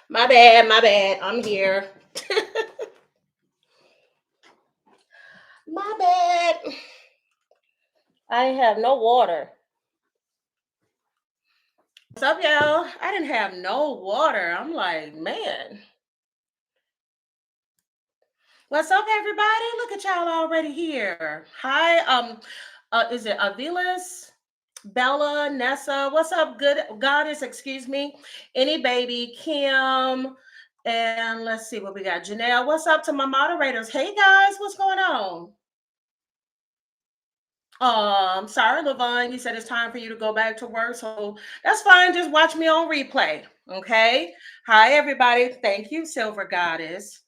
My bad, my bad. I'm here. My bad. I didn't have no water. What's up, y'all? I didn't have no water. I'm like, man. What's up, everybody? Look at y'all already here. Hi, is it Avilas? Bella, Nessa, what's up, good goddess? Excuse me. Any baby, Kim, and let's see what we got. Janelle, what's up to my moderators? Hey guys, what's going on? Sorry, Levon. You said it's time for you to go back to work, so that's fine. Just watch me on replay. Okay. Hi, everybody. Thank you, Silver Goddess.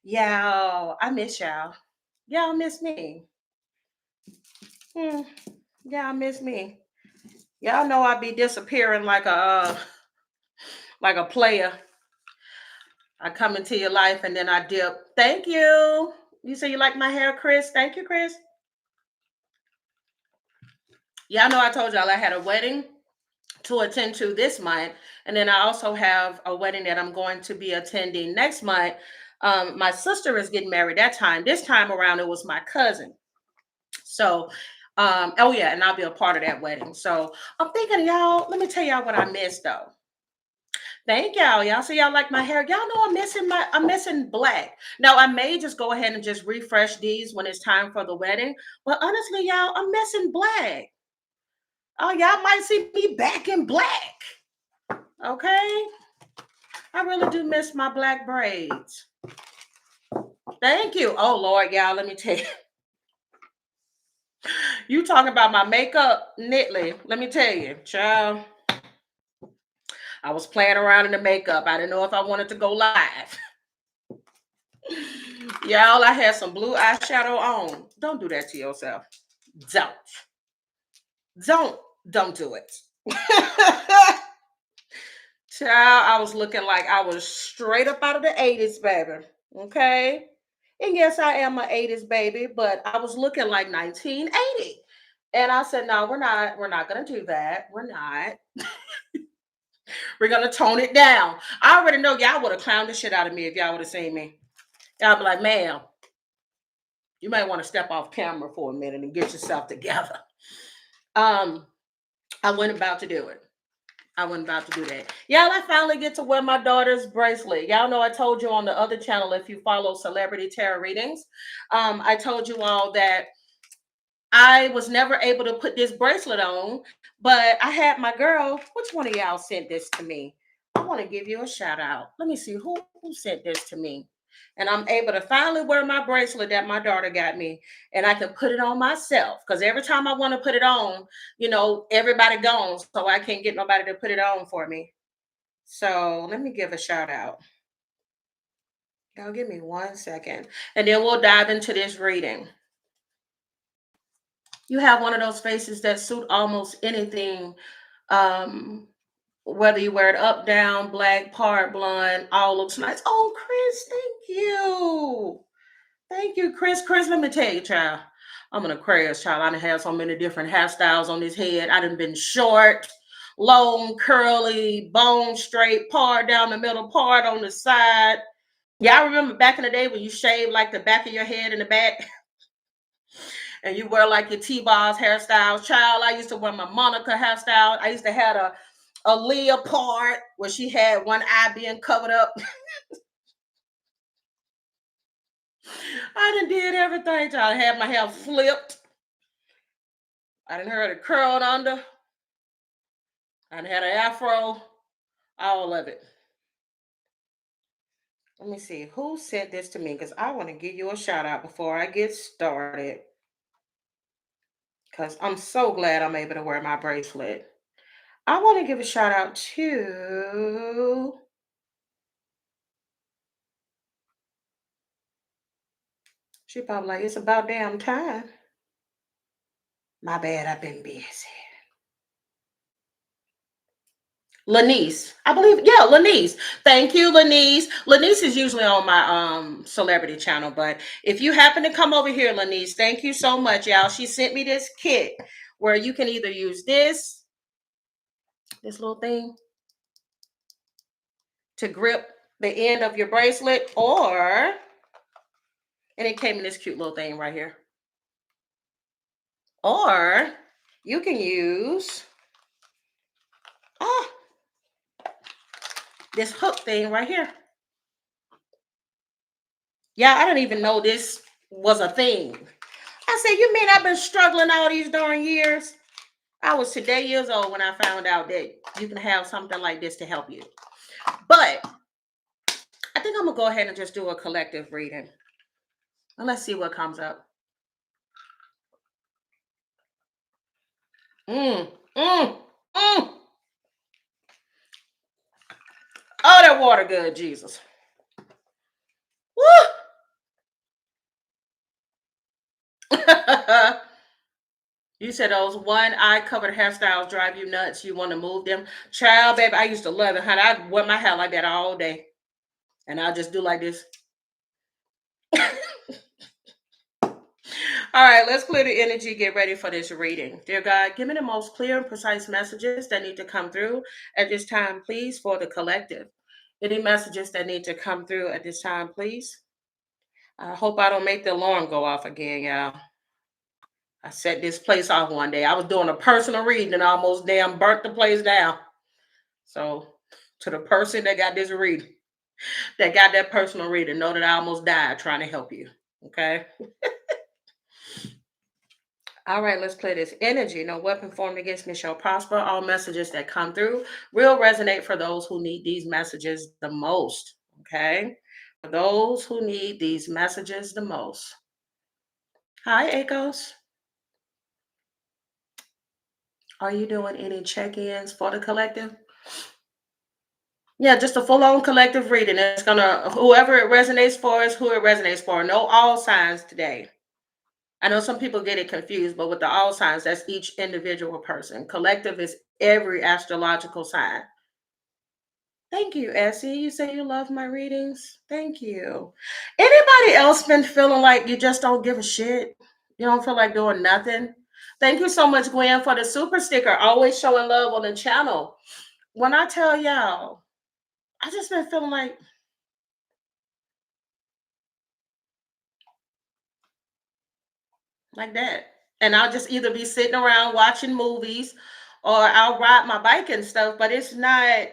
Y'all, I miss y'all. Y'all miss me. Hmm. Y'all miss me. Y'all know I be disappearing like a player. I come into your life and then I dip. Thank you. You say you like my hair, Chris? Thank you, Chris. Y'all know I told y'all I had a wedding to attend to this month. And then I also have a wedding that I'm going to be attending next month. My sister is getting married that time. This time around, it was my cousin. So, oh yeah, and I'll be a part of that wedding. So I'm thinking, y'all, let me tell y'all what I missed though. Thank y'all. Y'all see y'all like my hair. Y'all know I'm missing black. Now I may just go ahead and just refresh these when it's time for the wedding. But honestly, y'all, I'm missing black. Oh, y'all might see me back in black. Okay. I really do miss my black braids. Thank you. Oh Lord, y'all, let me tell you. You talking about my makeup, Nitley. Let me tell you, child. I was playing around in the makeup. I didn't know if I wanted to go live. Y'all, I had some blue eyeshadow on. Don't do that to yourself. Don't. Don't. Don't do it. Child, I was looking like I was straight up out of the 80s, baby. Okay. And yes, I am an 80s baby, but I was looking like 1980. And I said, no, we're not gonna do that. We're not. We're gonna tone it down. I already know y'all would have clowned the shit out of me if y'all would have seen me. Y'all be like, ma'am, you might want to step off camera for a minute and get yourself together. Um, I wasn't about to do it. I wasn't about to do that. Y'all, I finally get to wear my daughter's bracelet. Y'all know I told you on the other channel, if you follow Celebrity Tarot Readings, I told you all that I was never able to put this bracelet on, but I had my girl. Which one of y'all sent this to me? I want to give you a shout out. Let me see who sent this to me. And I'm able to finally wear my bracelet that my daughter got me, and I can put it on myself. Because every time I want to put it on, everybody gone, so I can't get nobody to put it on for me. So let me give a shout out. Y'all give me 1 second, and then we'll dive into this reading. You have one of those faces that suit almost anything, um, whether you wear it up, down, black, part, blonde, all looks nice. Oh, Chris, thank you. Thank you, Chris. Chris, let me tell you, child. I'm an Aquarius child. I done had so many different hairstyles on this head. I done been short, long, curly, bone straight, part down the middle, part on the side. Yeah, I remember back in the day when you shaved like the back of your head in the back and you wear like your T-Boz hairstyles. Child, I used to wear my Monica hairstyle. I used to have a Leah part where she had one eye being covered up. I done did everything. Child. I had my hair flipped. I done heard it curled under. I done had an afro. All of it. Let me see who said this to me because I want to give you a shout out before I get started. Because I'm so glad I'm able to wear my bracelet. I want to give a shout out to. She probably like, it's about damn time. My bad, I've been busy. Lanice, I believe, yeah, Lanice. Thank you, Lanice. Lanice is usually on my celebrity channel, but if you happen to come over here, Lanice, thank you so much, y'all. She sent me this kit where you can either use this little thing to grip the end of your bracelet, or and it came in this cute little thing right here. Or you can use ah, this hook thing right here. Yeah, I didn't even know this was a thing. I said, you mean I've been struggling all these darn years? I was today years old when I found out that you can have something like this to help you. But I think I'm gonna go ahead and just do a collective reading. And let's see what comes up. Mm, mm, mm. Oh, that water good, Jesus. Woo! You said those one eye covered hairstyles drive you nuts. You want to move them. Child, baby, I used to love it, honey. I wear my hair like that all day. And I'll just do like this. All right, let's clear the energy. Get ready for this reading. Dear God, give me the most clear and precise messages that need to come through at this time, please, for the collective. Any messages that need to come through at this time, please. I hope I don't make the alarm go off again, y'all. I set this place off one day. I was doing a personal reading and I almost damn burnt the place down. So, to the person that got this reading, that got that personal reading, know that I almost died trying to help you. Okay. All right, let's play this energy. No weapon formed against me shall prosper. All messages that come through will resonate for those who need these messages the most. Okay. For those who need these messages the most. Hi, Echoes. Are you doing any check ins for the collective? Yeah, just a full on collective reading. It's gonna, whoever it resonates for is who it resonates for. No all signs today. I know some people get it confused, but with the all signs, that's each individual person. Collective is every astrological sign. Thank you, Essie. You say you love my readings. Thank you. Anybody else been feeling like you just don't give a shit? You don't feel like doing nothing? Thank you so much, Gwen, for the super sticker. Always showing love on the channel. When I tell y'all, I just been feeling like that. And I'll just either be sitting around watching movies or I'll ride my bike and stuff, but it's not,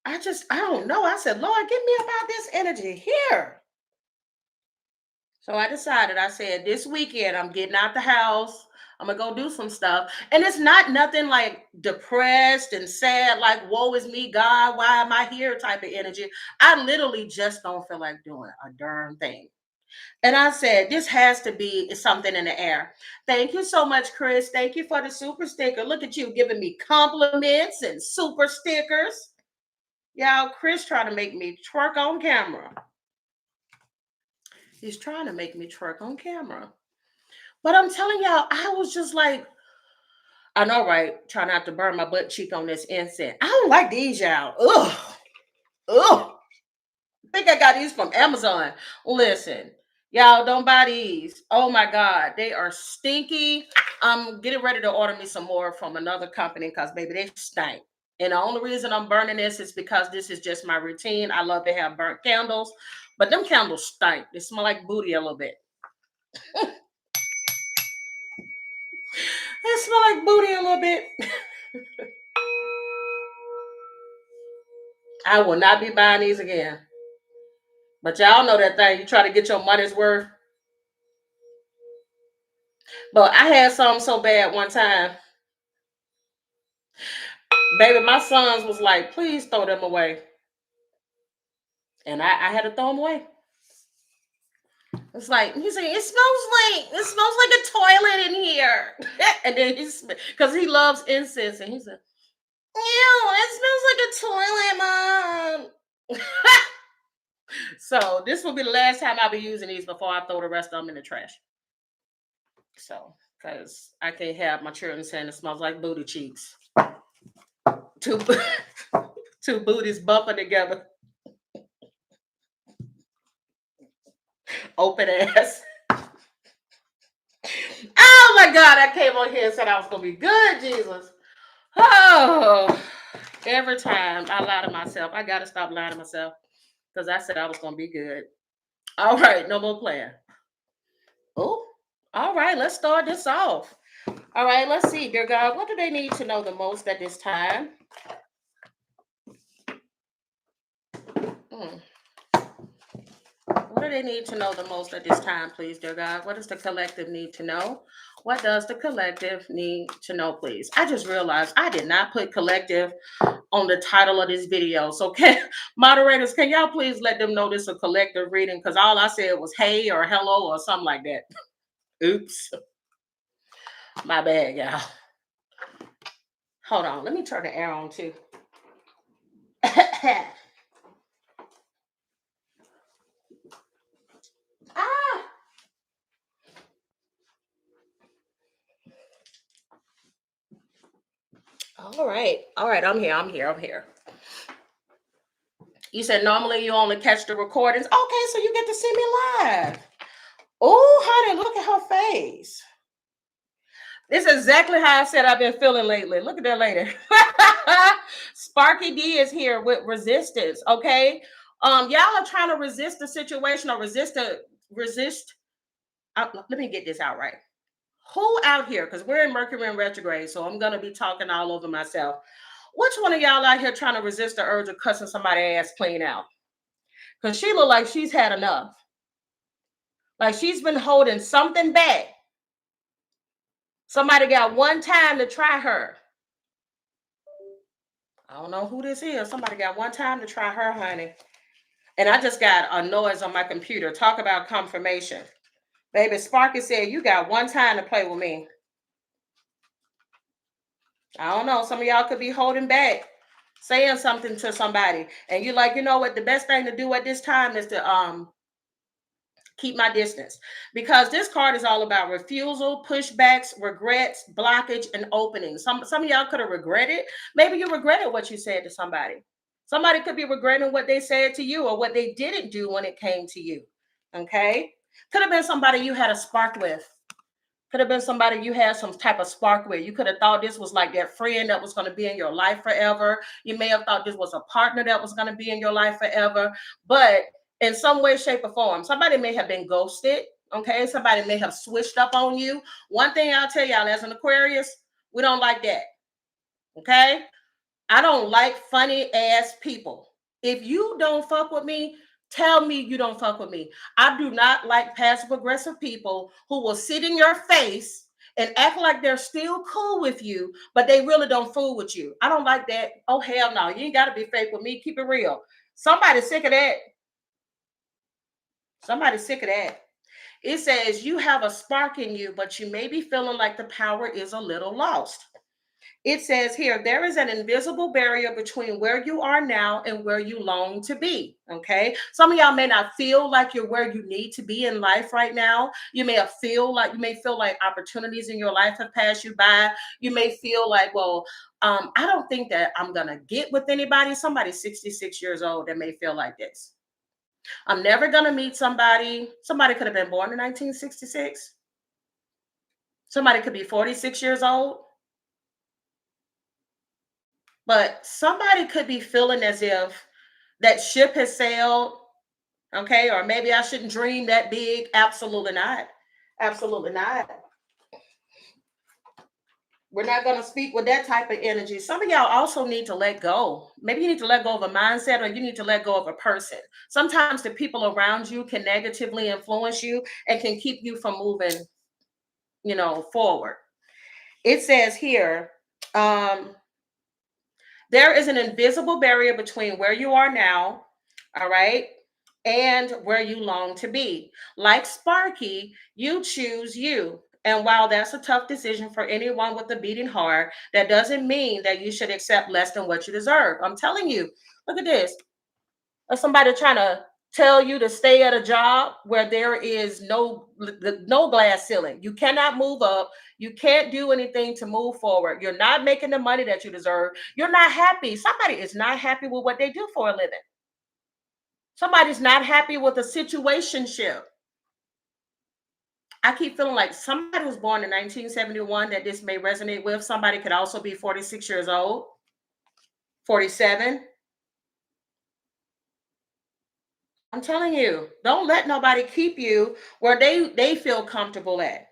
I don't know. I said, Lord, give me about this energy here. So I decided, I said, this weekend I'm getting out the house. I'm gonna go do some stuff. And it's not nothing like depressed and sad, like, woe is me, God, why am I here type of energy. I literally just don't feel like doing a darn thing. And I said, this has to be something in the air. Thank you so much, Chris. Thank you for the super sticker. Look at you giving me compliments and super stickers. Y'all, Chris trying to make me twerk on camera. He's trying to make me twerk on camera. But I'm telling y'all, I was just like, I know, right? Try not to burn my butt cheek on this incense. I don't like these, y'all. Ugh. Ugh. I think I got these from Amazon. Listen, y'all don't buy these. Oh my God, they are stinky. I'm getting ready to order me some more from another company because baby, they stink. And the only reason I'm burning this is because this is just my routine. I love to have burnt candles, but them candles stink. They smell like booty a little bit. They smell like booty a little bit. I will not be buying these again. But y'all know that thing. You try to get your money's worth. But I had some so bad one time. Baby, my sons was like, please throw them away. And I had to throw them away. It's like, he said, it smells like a toilet in here. And then because he loves incense. And he said, ew, it smells like a toilet, Mom. So this will be the last time I'll be using these before I throw the rest of them in the trash. So, because I can't have my children saying it smells like booty cheeks. Two, two booties bumping together. Open ass. Oh my God, I came on here and said I was going to be good, Jesus. Oh, every time I lie to myself. I got to stop lying to myself because I said I was going to be good. All right, no more playing. Oh, all right, let's start this off. All right, let's see, dear God, what do they need to know the most at this time? What do they need to know the most at this time, please, dear God? What does the collective need to know? What does the collective need to know, please? I just realized I did not put collective on the title of this video. So moderators, can y'all please let them know this is a collective reading? Because all I said was hey or hello or something like that. Oops. My bad, y'all. Hold on. Let me turn the air on too. Ah. All right. I'm here. You said normally you only catch the recordings. Okay, so you get to see me live. Oh, honey, look at her face. This is exactly how I said I've been feeling lately. Look at that lady. Sparky D is here with resistance. Okay. Y'all are trying to resist the situation or resist. Let me get this out right. Who out here? Because we're in Mercury in retrograde, so I'm gonna be talking all over myself. Which one of y'all out here trying to resist the urge of cussing somebody's ass clean out? Because she look like she's had enough. Like she's been holding something back. Somebody got one time to try her. I don't know who this is. Somebody got one time to try her, honey. And I just got a noise on my computer. Talk about confirmation. Baby, Sparky said, you got one time to play with me. I don't know. Some of y'all could be holding back, saying something to somebody. And you're like, you know what? The best thing to do at this time is to keep my distance, because this card is all about refusal, pushbacks, regrets, blockage, and openings. Some of y'all could have regretted. Maybe you regretted what you said to somebody. Somebody could be regretting what they said to you or what they didn't do when it came to you. Okay. Could have been somebody you had a spark with. Could have been somebody you had some type of spark with. You could have thought this was like that friend that was going to be in your life forever. You may have thought this was a partner that was going to be in your life forever. But in some way, shape, or form, somebody may have been ghosted. Okay. Somebody may have switched up on you. One thing I'll tell y'all, as an Aquarius, we don't like that. Okay. I don't like funny ass people. If you don't fuck with me, tell me you don't fuck with me. I do not like passive aggressive people who will sit in your face and act like they're still cool with you, but they really don't fool with you. I don't like that. Oh, hell no. You ain't got to be fake with me. Keep it real. Somebody's sick of that. Somebody's sick of that. It says you have a spark in you, but you may be feeling like the power is a little lost. It says here, there is an invisible barrier between where you are now and where you long to be. Okay. Some of y'all may not feel like you're where you need to be in life right now. You may feel like opportunities in your life have passed you by. You may feel like, well, I don't think that I'm going to get with anybody. Somebody 66 years old that may feel like this. I'm never going to meet somebody. Somebody could have been born in 1966. Somebody could be 46 years old. But somebody could be feeling as if that ship has sailed, okay? Or maybe I shouldn't dream that big. Absolutely not. Absolutely not. We're not going to speak with that type of energy. Some of y'all also need to let go. Maybe you need to let go of a mindset, or you need to let go of a person. Sometimes the people around you can negatively influence you and can keep you from moving, forward. It says here, um, there is an invisible barrier between where you are now, all right, and where you long to be. Like Sparky, you choose you. And while that's a tough decision for anyone with a beating heart, that doesn't mean that you should accept less than what you deserve. I'm telling you, look at this. There's somebody trying to tell you to stay at a job where there is no glass ceiling. You cannot move up. You can't do anything to move forward. You're not making the money that you deserve. You're not happy. Somebody is not happy with what they do for a living. Somebody's not happy with a situationship. I keep feeling like somebody was born in 1971 that this may resonate with. Somebody could also be 46 years old, 47. I'm telling you, don't let nobody keep you where they feel comfortable at.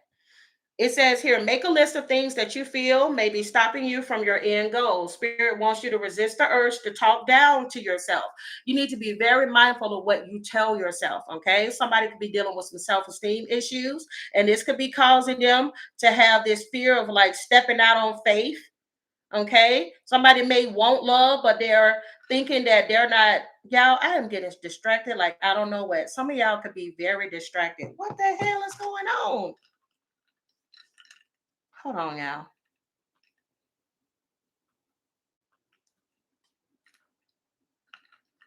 It says here, make a list of things that you feel may be stopping you from your end goal. Spirit wants you to resist the urge to talk down to yourself. You need to be very mindful of what you tell yourself, okay? Somebody could be dealing with some self-esteem issues, and this could be causing them to have this fear of like stepping out on faith, okay? Somebody may want love, but they're thinking that they're not. Y'all, I am getting distracted like I don't know what. Some of y'all could be very distracted. What the hell is going on? Hold on, y'all.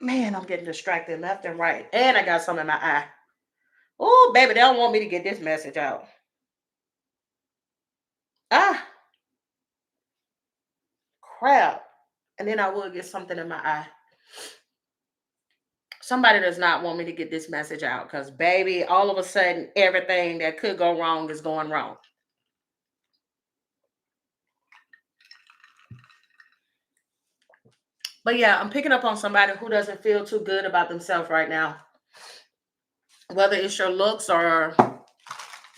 Man, I'm getting distracted left and right. And I got some in my eye. Oh, baby, they don't want me to get this message out. Ah, crap. And then I will get something in my eye. Somebody does not want me to get this message out because, baby, all of a sudden, everything that could go wrong is going wrong. But yeah, I'm picking up on somebody who doesn't feel too good about themselves right now. Whether it's your looks or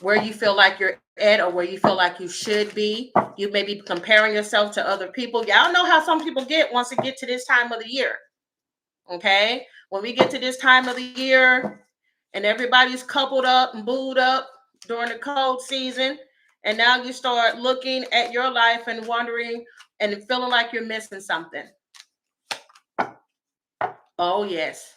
where you feel like you're at or where you feel like you should be. You may be comparing yourself to other people. Y'all know how some people get once it get to this time of the year. Okay? When we get to this time of the year and everybody's coupled up and booed up during the cold season, and now you start looking at your life and wondering and feeling like you're missing something. Oh, yes.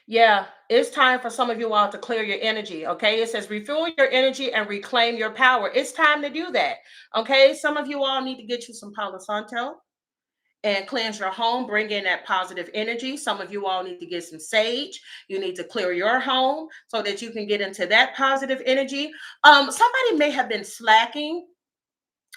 Yeah, it's time for some of you all to clear your energy. Okay. It says refuel your energy and reclaim your power. It's time to do that. Okay. Some of you all need to get you some Palo Santo and cleanse your home, bring in that positive energy. Some of you all need to get some sage. You need to clear your home so that you can get into that positive energy. Somebody may have been slacking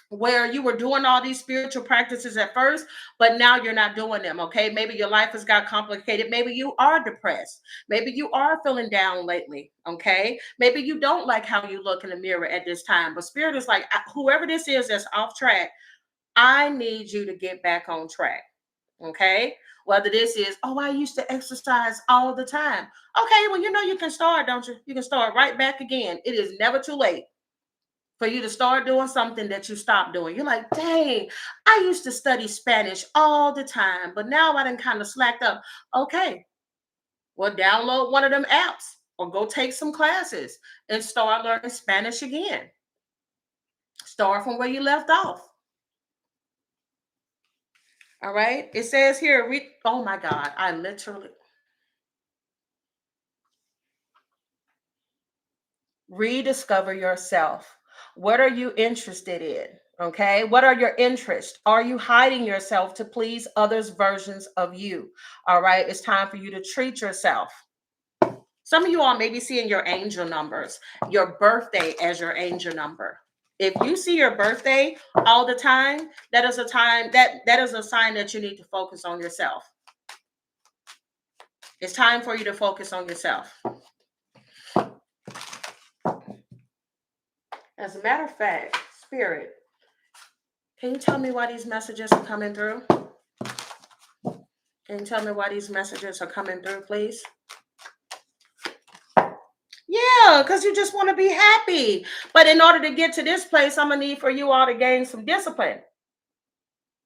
where you were doing all these spiritual practices at first, but now you're not doing them. Okay. Maybe your life has got complicated. Maybe you are depressed. Maybe you are feeling down lately. Okay. Maybe you don't like how you look in the mirror at this time, but spirit is like, whoever this is that's off track, I need you to get back on track. Okay. Whether this is, oh, I used to exercise all the time. Okay. Well, you can start, don't you? You can start right back again. It is never too late for you to start doing something that you stopped doing. You're like, dang, I used to study Spanish all the time, but now I done kind of slacked up. Okay, well, download one of them apps or go take some classes and start learning Spanish again. Start from where you left off. All right. It says here, oh my God, I literally rediscover yourself. What are you interested in? Okay. What are your interests? Are you hiding yourself to please others' versions of you? All right. It's time for you to treat yourself. Some of you all may be seeing your angel numbers, your birthday as your angel number. If you see your birthday all the time, that is a time that is a sign that you need to focus on yourself. It's time for you to focus on yourself. As a matter of fact, Spirit, Can you tell me why these messages are coming through? Can you tell me why these messages are coming through, please? Yeah, because you just want to be happy. But in order to get to this place, I'm going to need for you all to gain some discipline.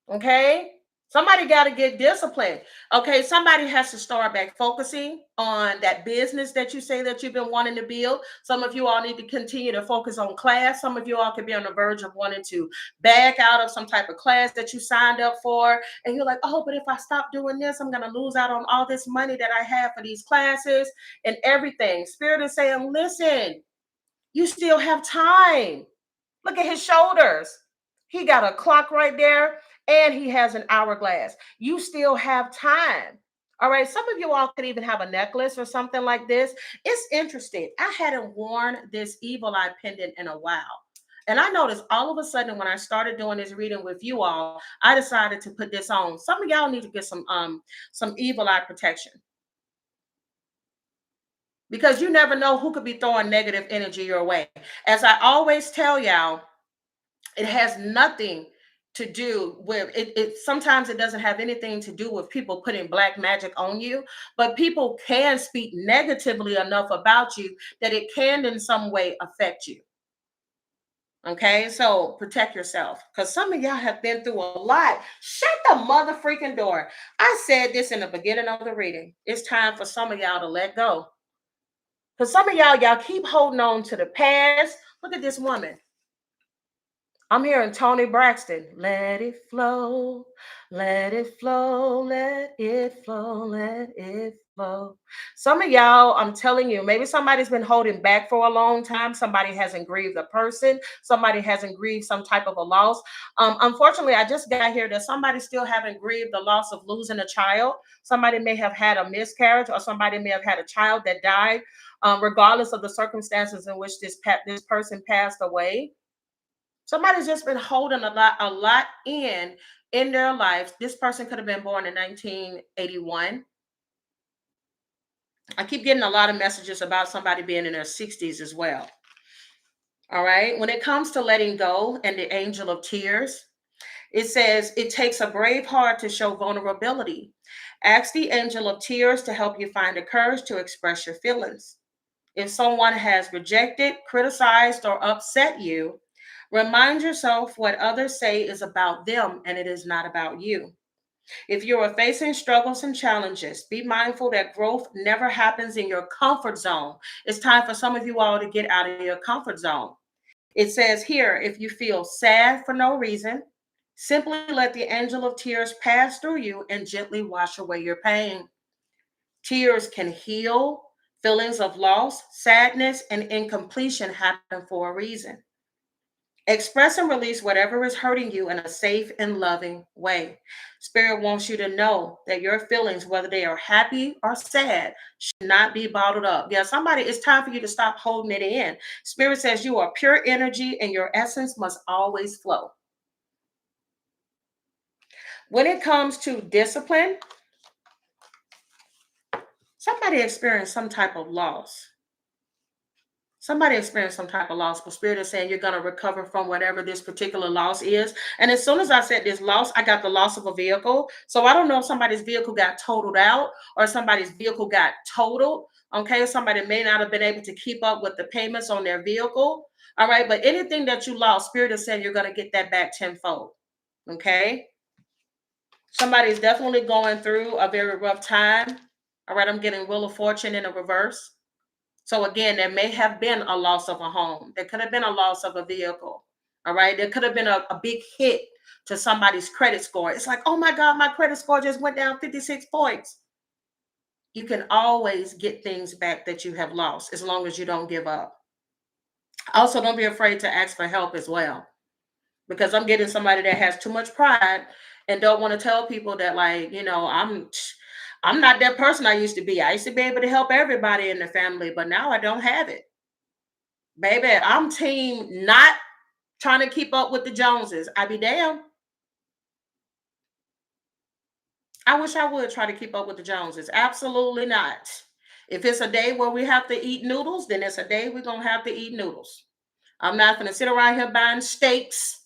Okay? Somebody got to get disciplined. Okay, somebody has to start back focusing on that business that you say that you've been wanting to build. Some of you all need to continue to focus on class. Some of you all could be on the verge of wanting to back out of some type of class that you signed up for. And you're like, oh, but if I stop doing this, I'm going to lose out on all this money that I have for these classes and everything. Spirit is saying, listen, you still have time. Look at his shoulders. He got a clock right there and he has an hourglass. You still have time. All right. Some of you all could even have a necklace or something like this. It's interesting. I hadn't worn this evil eye pendant in a while. And I noticed all of a sudden when I started doing this reading with you all, I decided to put this on. Some of y'all need to get some evil eye protection because you never know who could be throwing negative energy your way. As I always tell y'all, it has nothing to do with it. Sometimes it doesn't have anything to do with people putting black magic on you, but people can speak negatively enough about you that it can in some way affect you. Okay, so protect yourself because some of y'all have been through a lot. Shut the mother freaking door. I said this in the beginning of the reading. It's time for some of y'all to let go. Because some of y'all keep holding on to the past. Look at this woman. I'm hearing Tony Braxton. Let it flow, let it flow, let it flow, let it flow. Some of y'all, I'm telling you, maybe somebody's been holding back for a long time. Somebody hasn't grieved a person. Somebody hasn't grieved some type of a loss. Unfortunately, I just got here that somebody still haven't grieved the loss of losing a child. Somebody may have had a miscarriage, or somebody may have had a child that died. Regardless of the circumstances in which this person passed away. Somebody's just been holding a lot in their life. This person could have been born in 1981. I keep getting a lot of messages about somebody being in their 60s as well. All right. When it comes to letting go and the angel of tears, it says it takes a brave heart to show vulnerability. Ask the angel of tears to help you find the courage to express your feelings. If someone has rejected, criticized, or upset you, remind yourself what others say is about them and it is not about you. If you are facing struggles and challenges, be mindful that growth never happens in your comfort zone. It's time for some of you all to get out of your comfort zone. It says here, if you feel sad for no reason, simply let the angel of tears pass through you and gently wash away your pain. Tears can heal. Feelings of loss, sadness, and incompletion happen for a reason. Express and release whatever is hurting you in a safe and loving way. Spirit wants you to know that your feelings, whether they are happy or sad, should not be bottled up. Yeah, it's time for you to stop holding it in. Spirit says you are pure energy and your essence must always flow. When it comes to discipline, somebody experienced some type of loss. Somebody experienced some type of loss, but Spirit is saying you're going to recover from whatever this particular loss is. And as soon as I said this loss, I got the loss of a vehicle. So I don't know if somebody's vehicle got totaled out or somebody's vehicle got totaled. Okay, somebody may not have been able to keep up with the payments on their vehicle. All right, but anything that you lost, Spirit is saying you're going to get that back tenfold. Okay, somebody's definitely going through a very rough time. All right, I'm getting Wheel of Fortune in a reverse. So again, there may have been a loss of a home. There could have been a loss of a vehicle. All right. There could have been a big hit to somebody's credit score. It's like, oh my God, my credit score just went down 56 points. You can always get things back that you have lost as long as you don't give up. Also, don't be afraid to ask for help as well. Because I'm getting somebody that has too much pride and don't want to tell people that, like, I'm not that person I used to be. I used to be able to help everybody in the family, but now I don't have it. Baby, I'm team not trying to keep up with the Joneses. I be damn. I wish I would try to keep up with the Joneses. Absolutely not. If it's a day where we have to eat noodles, then it's a day we're going to have to eat noodles. I'm not going to sit around here buying steaks.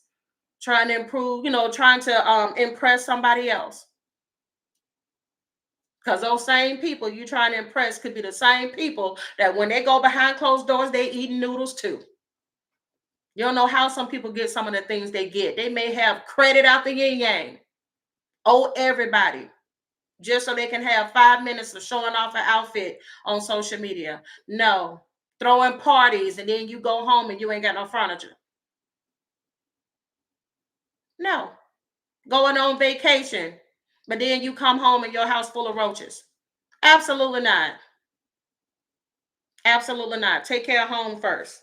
trying to improve, trying to impress somebody else. Because those same people you trying to impress could be the same people that when they go behind closed doors, they eating noodles too. You don't know how some people get some of the things they get. They may have credit out the yin yang, owe everybody, just so they can have 5 minutes of showing off an outfit on social media. No, throwing parties and then you go home and you ain't got no furniture. No, going on vacation, but then you come home and your house full of roaches. Absolutely not. Absolutely not. Take care of home first.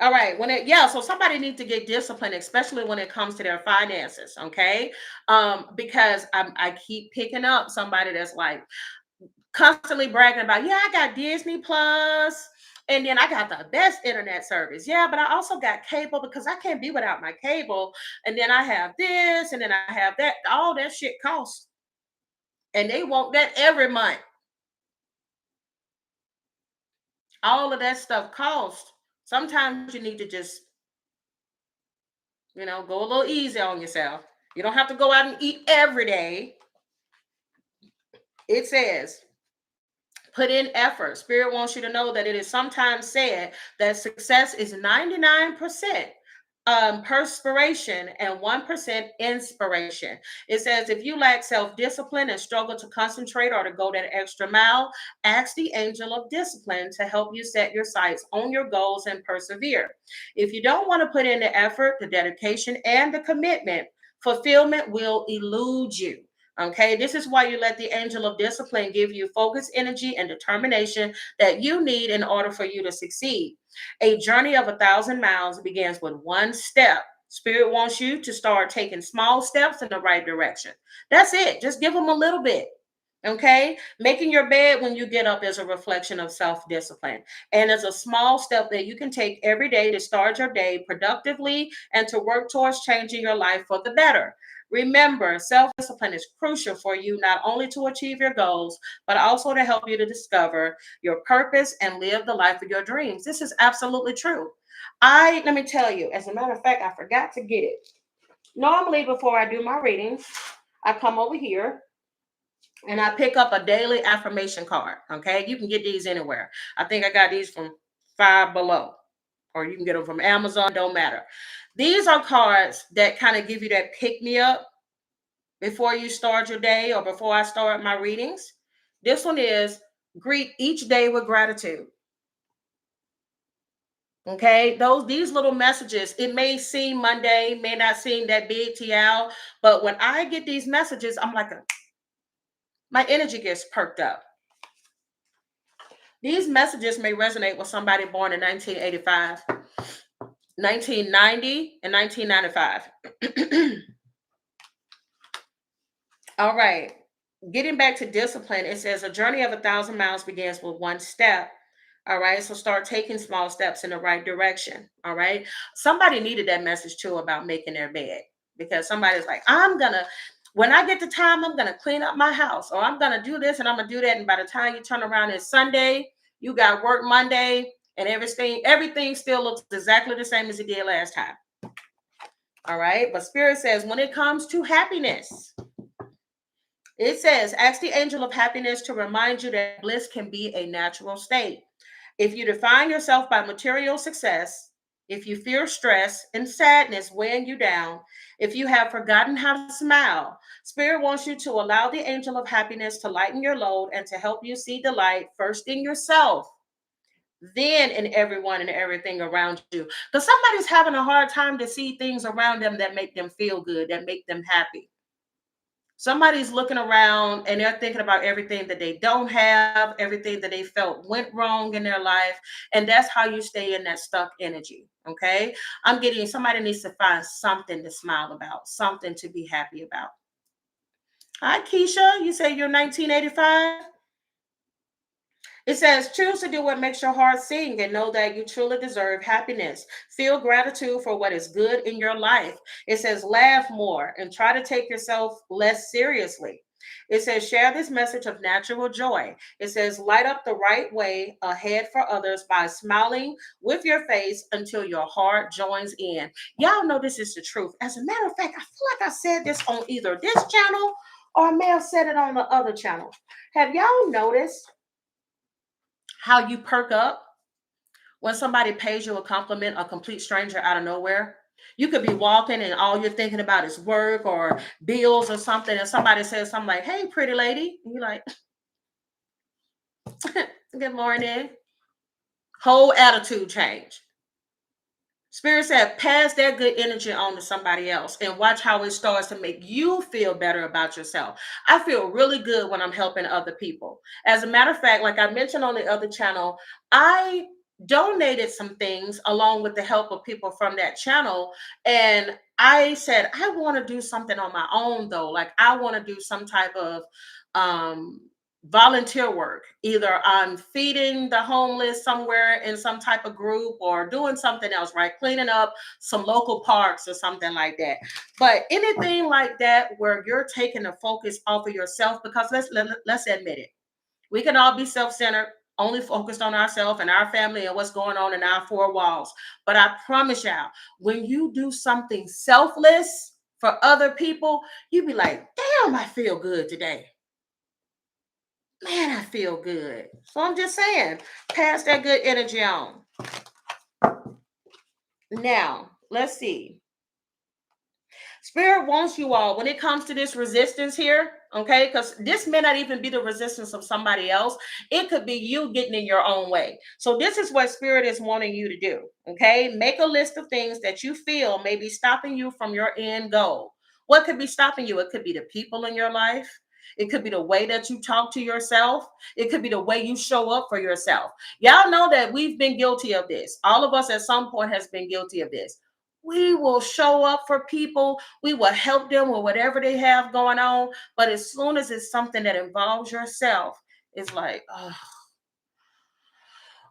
All right. So somebody needs to get disciplined, especially when it comes to their finances. Okay. Because I keep picking up somebody that's like constantly bragging about, yeah, I got Disney Plus, and then I got the best internet service. Yeah, but I also got cable because I can't be without my cable. And then I have this, and then I have that. All that shit costs. And they want that every month. All of that stuff costs. Sometimes you need to just, go a little easy on yourself. You don't have to go out and eat every day. It says, put in effort. Spirit wants you to know that it is sometimes said that success is 99% perspiration and 1% inspiration. It says if you lack self-discipline and struggle to concentrate or to go that extra mile, ask the angel of discipline to help you set your sights on your goals and persevere. If you don't want to put in the effort, the dedication, and the commitment, fulfillment will elude you. Okay, this is why you let the angel of discipline give you focus, energy, and determination that you need in order for you to succeed. A journey of 1,000 miles begins with one step. Spirit wants you to start taking small steps in the right direction. That's it. Just give them a little bit. Okay, making your bed when you get up is a reflection of self discipline, and it's a small step that you can take every day to start your day productively and to work towards changing your life for the better. Remember, self discipline is crucial for you not only to achieve your goals, but also to help you to discover your purpose and live the life of your dreams. This is absolutely true. Let me tell you, as a matter of fact, I forgot to get it. Normally, before I do my readings, I come over here and I pick up a daily affirmation card. Okay, you can get these anywhere. I think I got these from Five Below, or you can get them from Amazon, don't matter. These are cards that kind of give you that pick me up before you start your day or before I start my readings. This one is greet each day with gratitude. Okay, these little messages, it may seem Monday, may not seem that big to y'all, but when I get these messages, I'm like, my energy gets perked up. These messages may resonate with somebody born in 1985, 1990, and 1995. All right. Getting back to discipline, it says a journey of 1,000 miles begins with one step. All right. So start taking small steps in the right direction. All right. Somebody needed that message too about making their bed, because somebody's like, when I get the time, I'm going to clean up my house, or I'm going to do this and I'm going to do that. And by the time you turn around, it's Sunday, you got work Monday, and everything still looks exactly the same as it did last time. All right. But Spirit says when it comes to happiness, it says, ask the angel of happiness to remind you that bliss can be a natural state. If you define yourself by material success, if you fear stress and sadness weighing you down, if you have forgotten how to smile, Spirit wants you to allow the angel of happiness to lighten your load and to help you see the light first in yourself, then in everyone and everything around you. Because somebody's having a hard time to see things around them that make them feel good, that make them happy. Somebody's looking around and they're thinking about everything that they don't have, everything that they felt went wrong in their life. And that's how you stay in that stuck energy. Okay. I'm getting somebody needs to find something to smile about, something to be happy about. Hi, Keisha. You say you're 1985? It says, choose to do what makes your heart sing and know that you truly deserve happiness. Feel gratitude for what is good in your life. It says, laugh more and try to take yourself less seriously. It says, share this message of natural joy. It says, light up the right way ahead for others by smiling with your face until your heart joins in. Y'all know this is the truth. As a matter of fact, I feel like I said this on either this channel or I may have said it on the other channel. Have y'all noticed how you perk up when somebody pays you a compliment, a complete stranger out of nowhere? You could be walking and all you're thinking about is work or bills or something, and somebody says something like, hey, pretty lady. And you're like, good morning. Whole attitude change. Spirit said, pass that good energy on to somebody else and watch how it starts to make you feel better about yourself. I feel really good when I'm helping other people. As a matter of fact, like I mentioned on the other channel, I donated some things along with the help of people from that channel. And I said, I want to do something on my own though. Like I want to do some type of um volunteer work. Either I'm feeding the homeless somewhere in some type of group or doing something else, right? Cleaning up some local parks or something like that. But anything like that where you're taking the focus off of yourself, because let's admit it. We can all be self-centered, only focused on ourselves and our family and what's going on in our four walls. But I promise y'all, when you do something selfless for other people, you be like, damn, I feel good today. Man, I feel good. So I'm just saying, pass that good energy on. Now, let's see. Spirit wants you all, when it comes to this resistance here, okay, because this may not even be the resistance of somebody else. It could be you getting in your own way. So this is what Spirit is wanting you to do, okay? Make a list of things that you feel may be stopping you from your end goal. What could be stopping you? It could be the people in your life. It could be the way that you talk to yourself. It could be the way you show up for yourself. Y'all know that we've been guilty of this. All of us at some point has been guilty of this. We will show up for people. We will help them with whatever they have going on. But as soon as it's something that involves yourself, it's like,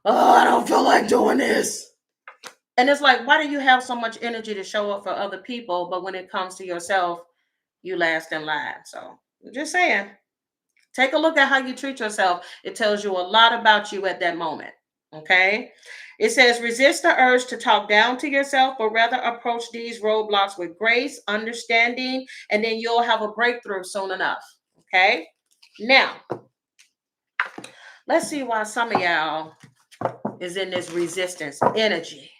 I don't feel like doing this. And it's like, why do you have so much energy to show up for other people? But when it comes to yourself, you last in line. So I'm just saying, take a look at how you treat yourself. It tells you a lot about you at that moment. Okay. It says, resist the urge to talk down to yourself, but rather approach these roadblocks with grace, understanding, and then you'll have a breakthrough soon enough. Okay. Now, let's see why some of y'all is in this resistance energy.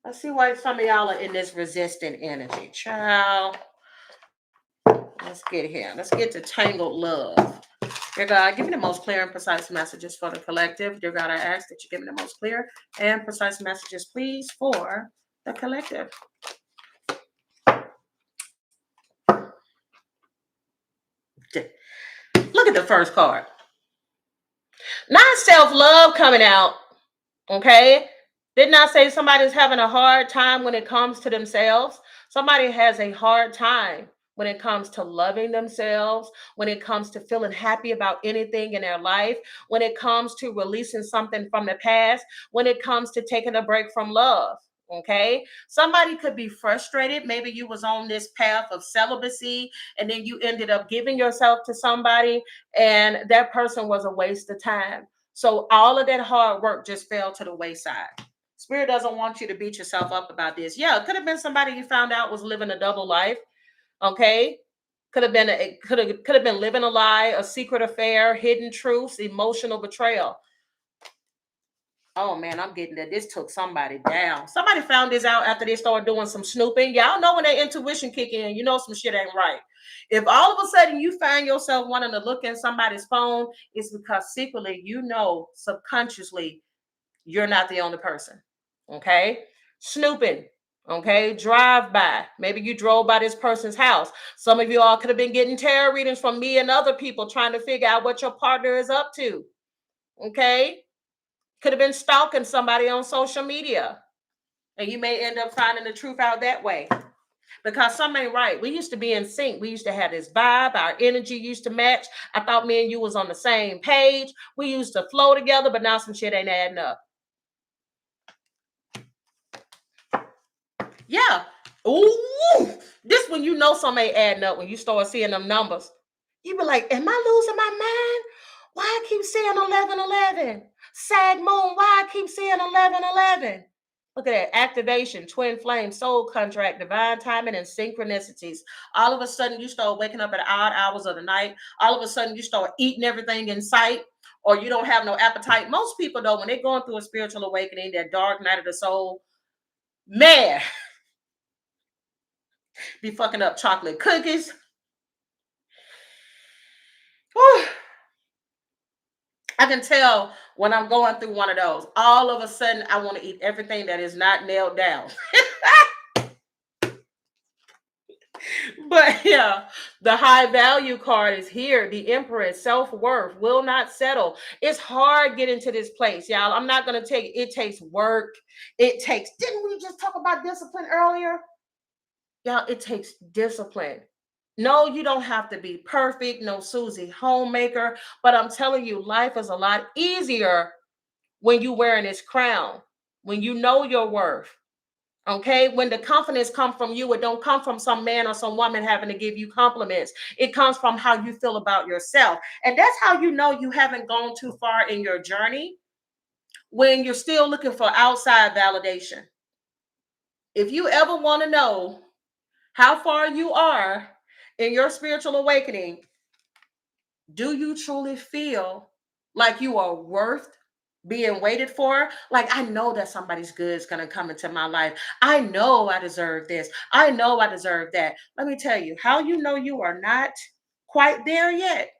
Let's see why some of y'all are in this resistant energy. Child, let's get here. Let's get to tangled love. Dear God, give me the most clear and precise messages for the collective. Dear God, I ask that you give me the most clear and precise messages, please, for the collective. Look at the first card. Not self-love coming out, okay? Did not say somebody's having a hard time when it comes to themselves. Somebody has a hard time when it comes to loving themselves, when it comes to feeling happy about anything in their life, when it comes to releasing something from the past, when it comes to taking a break from love. Okay, somebody could be frustrated. Maybe you was on this path of celibacy and then you ended up giving yourself to somebody and that person was a waste of time. So all of that hard work just fell to the wayside. Spirit doesn't want you to beat yourself up about this. Yeah, it could have been somebody you found out was living a double life. Okay, could have been living a lie, a secret affair, hidden truths, emotional betrayal. Oh man, I'm getting that this took somebody down. Somebody found this out after they started doing some snooping. Y'all know when their intuition kick in, you know some shit ain't right. If all of a sudden you find yourself wanting to look in somebody's phone, it's because secretly you know subconsciously you're not the only person. Okay, snooping. Okay, drive by. Maybe you drove by this person's house. Some of you all could have been getting tarot readings from me and other people trying to figure out what your partner is up to. Okay, could have been stalking somebody on social media. And you may end up finding the truth out that way. Because something ain't right. We used to be in sync. We used to have this vibe. Our energy used to match. I thought me and you was on the same page. We used to flow together, but now some shit ain't adding up. Yeah. Ooh, this when you know something ain't adding up, when you start seeing them numbers. You be like, am I losing my mind? Why I keep seeing 1111? Sag Moon, why I keep seeing 1111? Look at that. Activation, twin flame, soul contract, divine timing, and synchronicities. All of a sudden, you start waking up at odd hours of the night. All of a sudden, you start eating everything in sight, or you don't have no appetite. Most people, though, when they're going through a spiritual awakening, that dark night of the soul, man, be fucking up chocolate cookies. Whew. I can tell when I'm going through one of those. All of a sudden, I want to eat everything that is not nailed down. But yeah, the high value card is here. The Empress, self-worth, will not settle. It's hard getting to this place, y'all. I'm not going to take it. It takes work. It takes, didn't we just talk about discipline earlier? Y'all, it takes discipline. No, you don't have to be perfect. No Susie homemaker. But I'm telling you, life is a lot easier when you wearing this crown, when you know your worth. Okay, when the confidence comes from you, it don't come from some man or some woman having to give you compliments. It comes from how you feel about yourself. And that's how you know you haven't gone too far in your journey, when you're still looking for outside validation. If you ever want to know how far you are in your spiritual awakening, do you truly feel like you are worth being waited for? Like, I know that somebody's good is going to come into my life. I know I deserve this. I know I deserve that. Let me tell you how you know you are not quite there yet.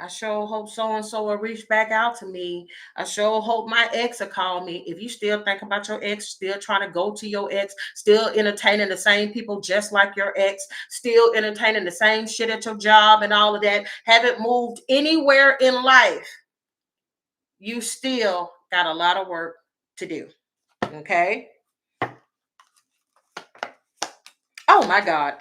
I sure hope so and so will reach back out to me. I sure hope my ex will call me. If you still think about your ex, still trying to go to your ex, still entertaining the same people just like your ex, still entertaining the same shit at your job and all of that, haven't moved anywhere in life, you still got a lot of work to do. Okay. Oh my God.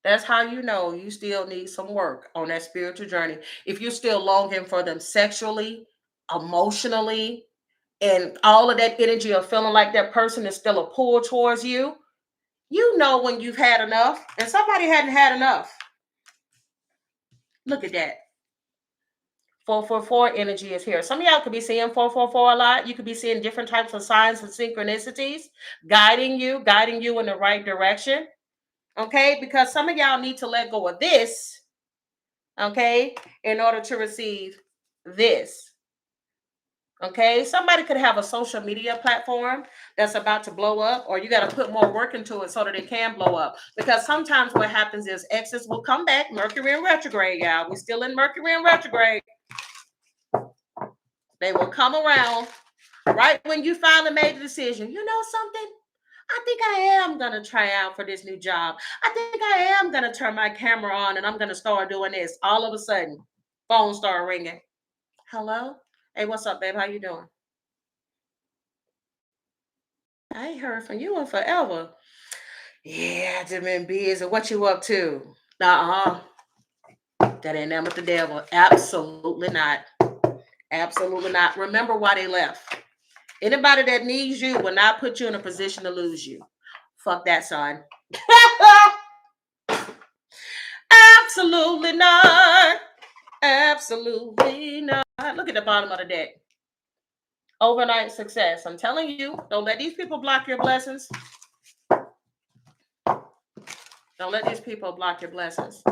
That's how you know you still need some work on that spiritual journey. If you're still longing for them sexually, emotionally, and all of that energy of feeling like that person is still a pull towards you, you know when you've had enough and somebody hadn't had enough. Look at that. 444 energy is here. Some of y'all could be seeing 444 a lot. You could be seeing different types of signs and synchronicities guiding you in the right direction. Okay, because some of y'all need to let go of this, okay, in order to receive this. Okay, somebody could have a social media platform that's about to blow up, or you got to put more work into it so that it can blow up. Because sometimes what happens is exes will come back. Mercury in retrograde, y'all. We're still in Mercury in retrograde. They will come around right when you finally made the decision. You know something? I think I am going to try out for this new job. I think I am going to turn my camera on and I'm going to start doing this. All of a sudden, phone start ringing. Hello? Hey, what's up, babe? How you doing? I ain't heard from you in forever. Yeah, I just been busy. What you up to? Uh-uh. That ain't nothing but the devil. Absolutely not. Absolutely not. Remember why they left. Anybody that needs you will not put you in a position to lose you. Fuck that, son. Absolutely not. Absolutely not. Look at the bottom of the deck. Overnight success. I'm telling you, don't let these people block your blessings. Don't let these people block your blessings.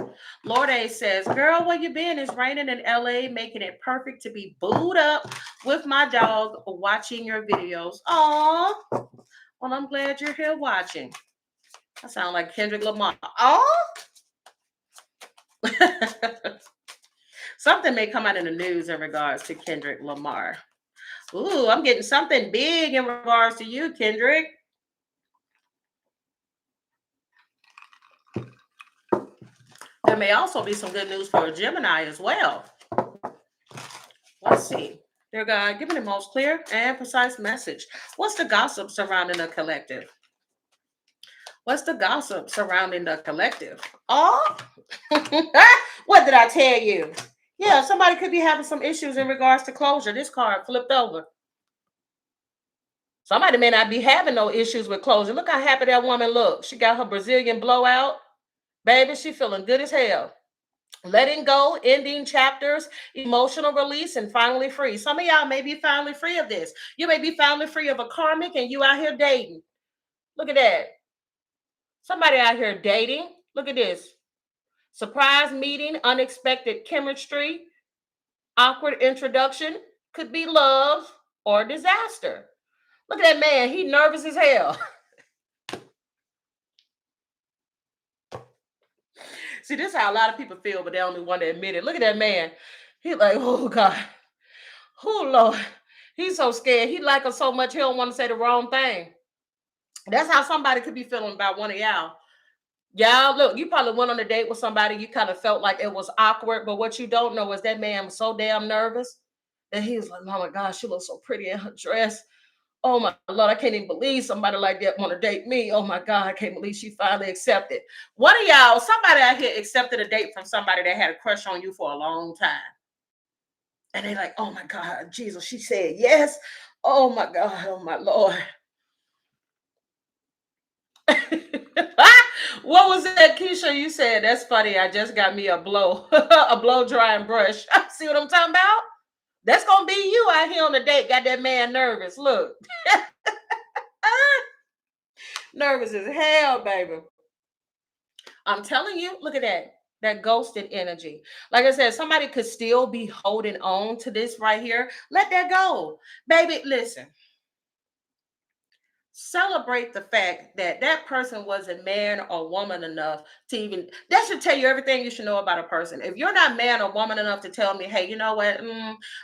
Lord A says, girl, where you been? It's raining in LA, making it perfect to be booed up with my dog watching your videos. Aw. Well, I'm glad you're here watching. I sound like Kendrick Lamar. Aw. Something may come out in the news in regards to Kendrick Lamar. Ooh, I'm getting something big in regards to you, Kendrick. There may also be some good news for a Gemini as well. Let's see. Dear God, give me the most clear and precise message. What's the gossip surrounding the collective? What's the gossip surrounding the collective? Oh, what did I tell you? Yeah, somebody could be having some issues in regards to closure. This card flipped over. Somebody may not be having no issues with closure. Look how happy that woman looks. She got her Brazilian blowout. Baby, she feeling good as hell. Letting go, ending chapters, emotional release, and finally free. Some of y'all may be finally free of this. You may be finally free of a karmic and you out here dating. Look at that. Somebody out here dating. Look at this. Surprise meeting, unexpected chemistry, awkward introduction, could be love or disaster. Look at that man. He nervous as hell. See, this is how a lot of people feel, but they only want to admit it. Look at that man. He like, oh God. Oh Lord. He's so scared. He like her so much he don't want to say the wrong thing. That's how somebody could be feeling about one of y'all. Y'all, look, you probably went on a date with somebody, you kind of felt like it was awkward, but what you don't know is that man was so damn nervous that he was like, oh my gosh, she looks so pretty in her dress. Oh my Lord, I can't even believe somebody like that want to date me. Oh my God, I can't believe she finally accepted. One of y'all, somebody out here accepted a date from somebody that had a crush on you for a long time. And they're like, oh my God, Jesus, she said yes. Oh my God, oh my Lord. What was that, Keisha? You said that's funny. I just got me a blow, a blow drying brush. See what I'm talking about? That's gonna be you out here on the date. Got that man nervous. Look, nervous as hell, baby. I'm telling you. Look at that ghosted energy. Like I said, somebody could still be holding on to this right here. Let that go, baby. Listen. Celebrate the fact that that person wasn't man or woman enough to even, that should tell you everything you should know about a person. If you're not man or woman enough to tell me, hey, you know what,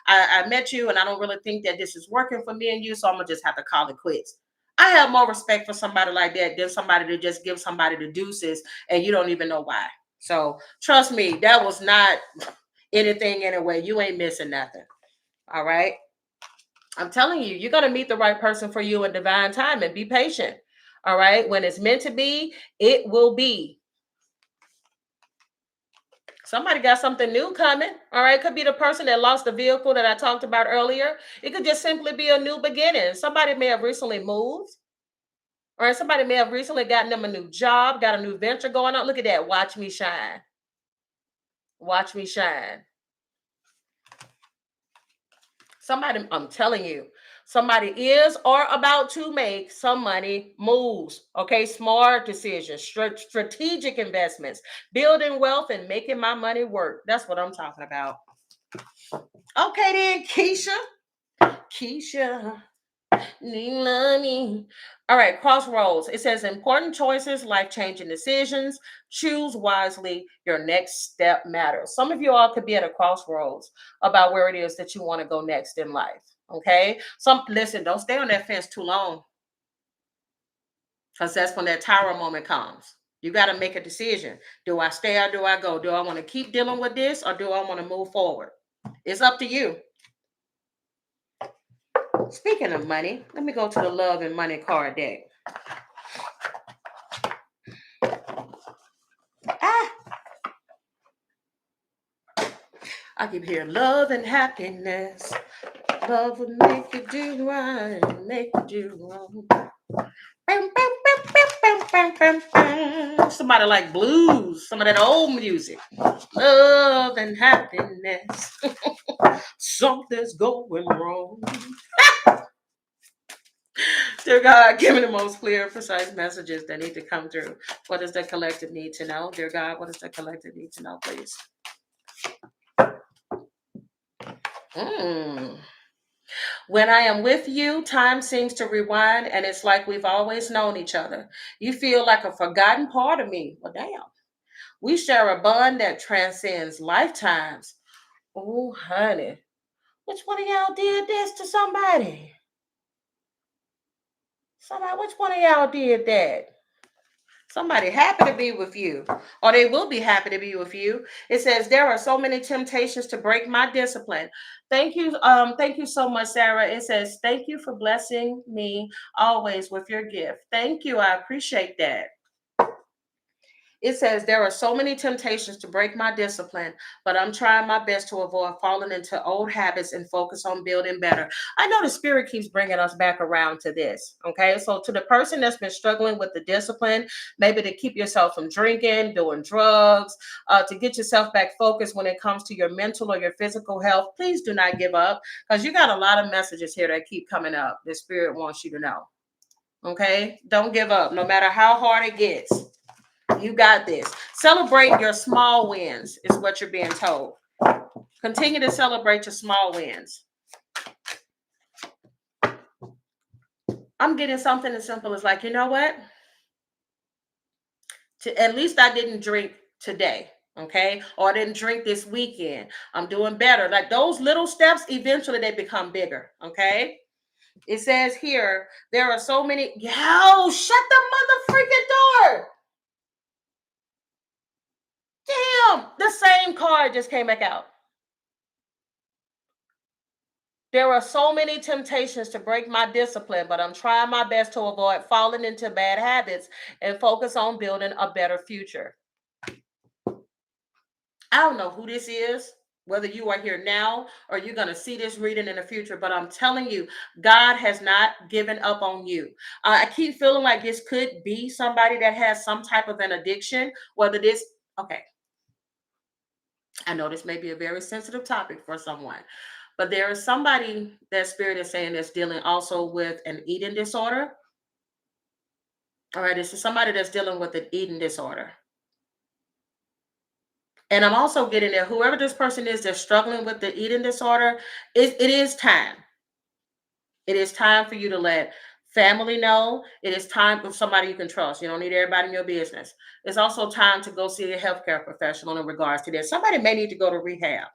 I met you and I don't really think that this is working for me and you, so I'm gonna just have to call it quits. I have more respect for somebody like that than somebody to just give somebody the deuces and you don't even know why. So trust me, that was not anything anyway. You ain't missing nothing. All right. I'm telling you, you're going to meet the right person for you in divine time and be patient. All right. When it's meant to be, it will be. Somebody got something new coming. All right. Could be the person that lost the vehicle that I talked about earlier. It could just simply be a new beginning. Somebody may have recently moved. All right. Somebody may have recently gotten them a new job, got a new venture going on. Look at that. Watch me shine. Watch me shine. Somebody, I'm telling you, somebody is or about to make some money moves. Okay, smart decisions, strategic investments, building wealth and making my money work. That's what I'm talking about. Okay, then, Keisha. Keisha. All right, crossroads. It says important choices, life-changing decisions. Choose wisely. Your next step matters. Some of you all could be at a crossroads about where it is that you want to go next in life. Okay. Listen, don't stay on that fence too long. Because that's when that tower moment comes. You got to make a decision. Do I stay or do I go? Do I want to keep dealing with this or do I want to move forward? It's up to you. Speaking of money, let me go to the love and money card deck. Ah, I keep hearing love and happiness. Love will make you do right, make you do wrong. Somebody like blues, some of that old music. Love and happiness. Something's going wrong. Dear God, give me the most clear, precise messages that need to come through. What does the collective need to know? Dear God, what does the collective need to know, please? When I am with you, time seems to rewind and it's like we've always known each other. You feel like a forgotten part of me. Well, damn. We share a bond that transcends lifetimes. Oh, honey. Which one of y'all did this to somebody? Which one of y'all did that? Somebody happy to be with you, or they will be happy to be with you. It says there are so many temptations to break my discipline. Thank you so much, Sarah. It says, thank you for blessing me always with your gift. Thank you. I appreciate that. It says, there are so many temptations to break my discipline, but I'm trying my best to avoid falling into old habits and focus on building better. I know the spirit keeps bringing us back around to this. Okay. So, to the person that's been struggling with the discipline, maybe to keep yourself from drinking, doing drugs, to get yourself back focused when it comes to your mental or your physical health, please do not give up, because you got a lot of messages here that keep coming up. The spirit wants you to know. Okay. Don't give up, no matter how hard it gets. You got this. Celebrate your small wins, is what you're being told. Continue to celebrate your small wins. I'm getting something as simple as, like, you know what? At least I didn't drink today. Okay. Or I didn't drink this weekend. I'm doing better. Like, those little steps, eventually they become bigger. Okay. It says here, there are so many. Yo, shut the mother freaking door. Damn, the same card just came back out. There are so many temptations to break my discipline, but I'm trying my best to avoid falling into bad habits and focus on building a better future. I don't know who this is, whether you are here now or you're going to see this reading in the future, but I'm telling you, God has not given up on you. I keep feeling like this could be somebody that has some type of an addiction, whether this, okay, I know this may be a very sensitive topic for someone, but there is somebody that spirit is saying that's dealing also with an eating disorder. All right, this is somebody that's dealing with an eating disorder. And I'm also getting there, whoever this person is that's struggling with the eating disorder, it is time. It is time for you to let family know. It is time for somebody you can trust. You don't need everybody in your business. It's also time to go see a healthcare professional in regards to this. Somebody may need to go to rehab.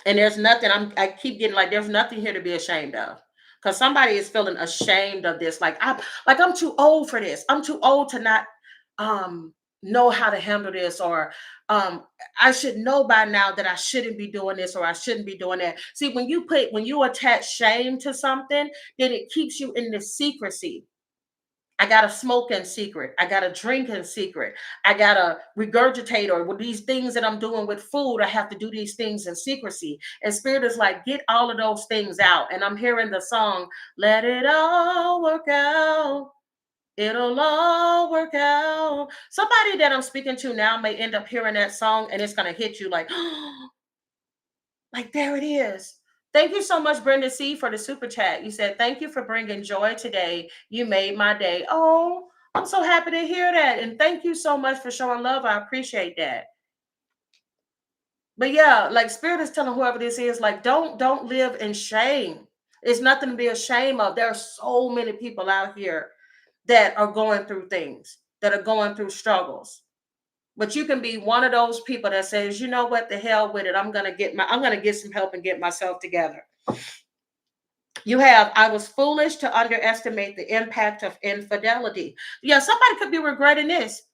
And there's nothing, I keep getting like, there's nothing here to be ashamed of. Because somebody is feeling ashamed of this. I'm too old for this. I'm too old to not know how to handle this, or I should know by now that I shouldn't be doing this or I shouldn't be doing that. See, when you attach shame to something, then it keeps you in the secrecy. I gotta smoke in secret. I gotta drink in secret. I gotta regurgitate, or with these things that I'm doing with food, I have to do these things in secrecy. And spirit is like, get all of those things out. And I'm hearing the song, let it all work out. It'll all work out. Somebody that I'm speaking to now may end up hearing that song and it's gonna hit you like, like, there it is. Thank you so much, Brenda C, for the super chat. You said, thank you for bringing joy today. You made my day. Oh, I'm so happy to hear that. And thank you so much for showing love. I appreciate that. But yeah, like, spirit is telling whoever this is, like, don't live in shame. It's nothing to be ashamed of. There are so many people out here that are going through things, that are going through struggles. But you can be one of those people that says, you know what, the hell with it. I'm gonna get some help and get myself together. You have, I was foolish to underestimate the impact of infidelity. Yeah, somebody could be regretting this.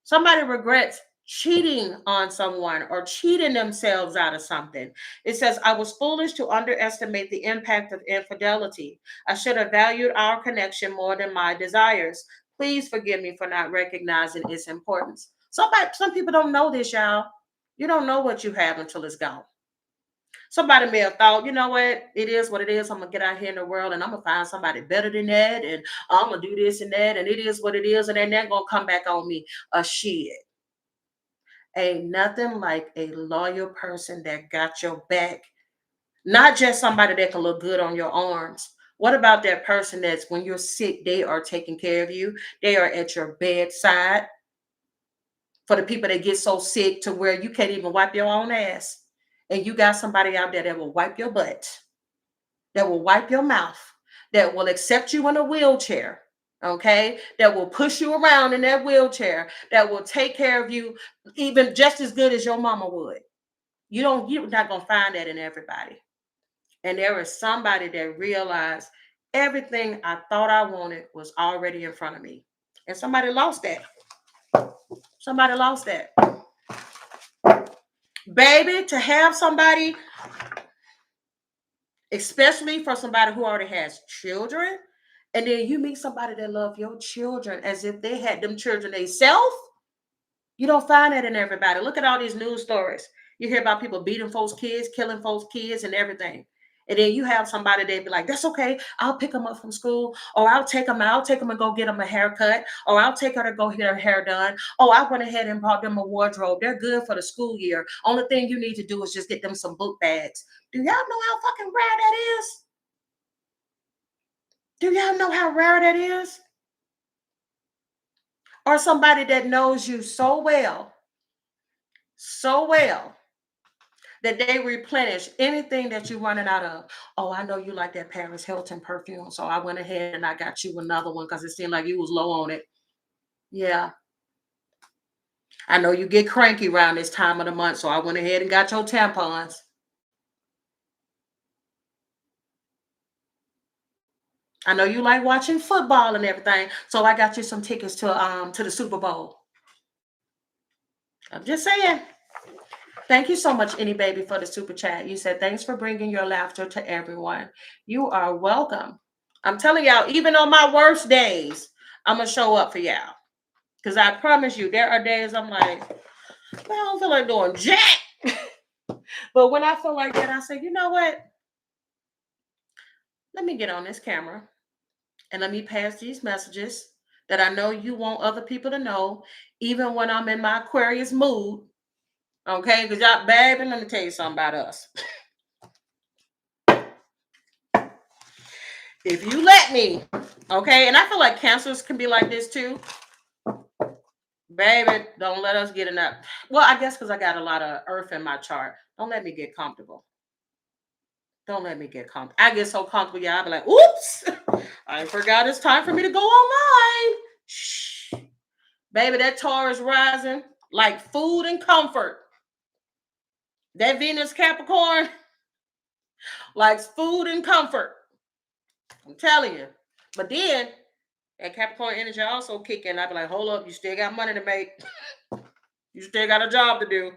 Somebody regrets cheating on someone or cheating themselves out of something. It says, I was foolish to underestimate the impact of infidelity. I should have valued our connection more than my desires. Please forgive me for not recognizing its importance. Some people don't know this, y'all. You don't know what you have until it's gone. Somebody may have thought, you know what, it is what it is. I'm gonna get out here in the world and I'm gonna find somebody better than that, and I'm gonna do this and that, and it is what it is, and then they're gonna come back on me. A shit. Ain't nothing like a loyal person that got your back. Not just somebody that can look good on your arms. What about that person that's, when you're sick, they are taking care of you? They are at your bedside. For the people that get so sick to where you can't even wipe your own ass. And you got somebody out there that will wipe your butt, that will wipe your mouth, that will accept you in a wheelchair, okay? That will push you around in that wheelchair, that will take care of you even just as good as your mama would. You're not gonna find that in everybody. And there is somebody that realized everything I thought I wanted was already in front of me. And somebody lost that. Somebody lost that. Baby, to have somebody, especially for somebody who already has children, and then you meet somebody that love your children as if they had them children themselves. You don't find that in everybody. Look at all these news stories. You hear about people beating folks' kids, killing folks' kids, and everything. And then you have somebody that be like, that's okay. I'll pick them up from school, or I'll take them out. I'll take them and go get them a haircut, or I'll take her to go get her hair done. Oh, I went ahead and bought them a wardrobe. They're good for the school year. Only thing you need to do is just get them some book bags. Do y'all know how fucking rare that is? Do y'all know how rare that is? Or somebody that knows you so well that they replenish anything that you're running out of. Oh, I know you like that Paris Hilton perfume, so I went ahead and I got you another one because it seemed like you was low on it. Yeah. I know you get cranky around this time of the month, so I went ahead and got your tampons. I know you like watching football and everything, so I got you some tickets to the Super Bowl. I'm just saying. Thank you so much, Any Baby, for the super chat. You said, thanks for bringing your laughter to everyone. You are welcome. I'm telling y'all, even on my worst days, I'm going to show up for y'all. Because I promise you, there are days I'm like, I don't feel like doing jack. But when I feel like that, I say, you know what? Let me get on this camera and let me pass these messages that I know you want other people to know, even when I'm in my Aquarius mood. Okay, because y'all, baby, let me tell you something about us. If you let me, okay, and I feel like Cancers can be like this too. Baby, don't let us get in that. Well, I guess because I got a lot of earth in my chart. Don't let me get comfortable. Don't let me get comfortable. I get so comfortable, y'all. I be like, oops, I forgot it's time for me to go online. Shh. Baby, that Taurus rising like food and comfort. That Venus Capricorn likes food and comfort. I'm telling you. But then that Capricorn energy also kick in. I be like, hold up, you still got money to make. You still got a job to do.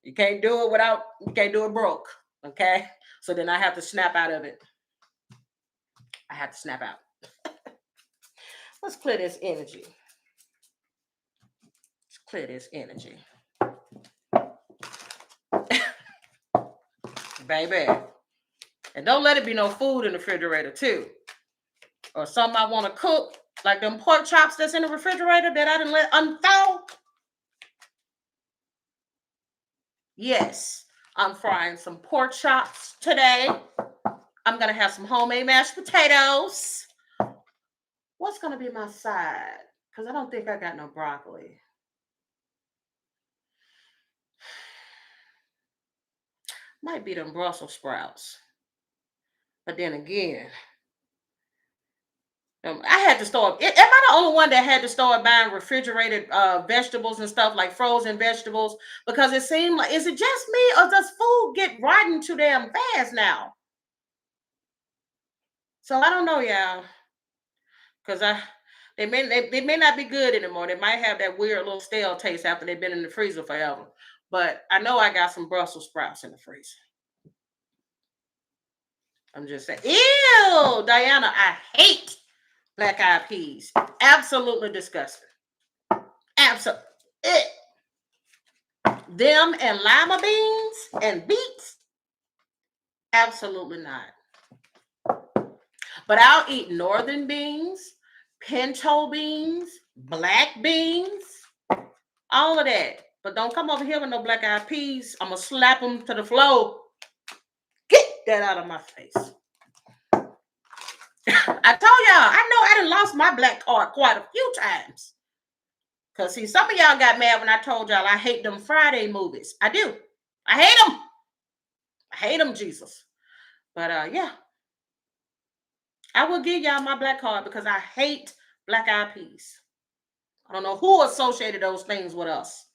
You can't do it broke. Okay? So then I have to snap out of it. I have to snap out. Let's clear this energy. Let's clear this energy. Baby. And don't let it be no food in the refrigerator too. Or something I want to cook. Like them pork chops that's in the refrigerator that I didn't let unthaw. Yes, I'm frying some pork chops today. I'm going to have some homemade mashed potatoes. What's going to be my side? Because I don't think I got no broccoli. Might be them Brussels sprouts. But then again, I had to start. Am I the only one that had to start buying refrigerated vegetables and stuff, like frozen vegetables? Because it seemed like, is it just me, or does food get rotten too damn fast now? So I don't know, y'all. Because they may not be good anymore. They might have that weird little stale taste after they've been in the freezer forever. But I know I got some Brussels sprouts in the freezer. I'm just saying. Ew, Diana, I hate black eyed peas. Absolutely disgusting. Absolutely. Them and lima beans and beets. Absolutely not. But I'll eat northern beans, pinto beans, black beans, all of that. But don't come over here with no black eyed peas. I'm going to slap them to the floor. Get that out of my face. I told y'all, I know I done lost my black card quite a few times. Because, see, some of y'all got mad when I told y'all I hate them Friday movies. I do. I hate them. I hate them, Jesus. But, yeah. I will give y'all my black card because I hate black eyed peas. I don't know who associated those things with us.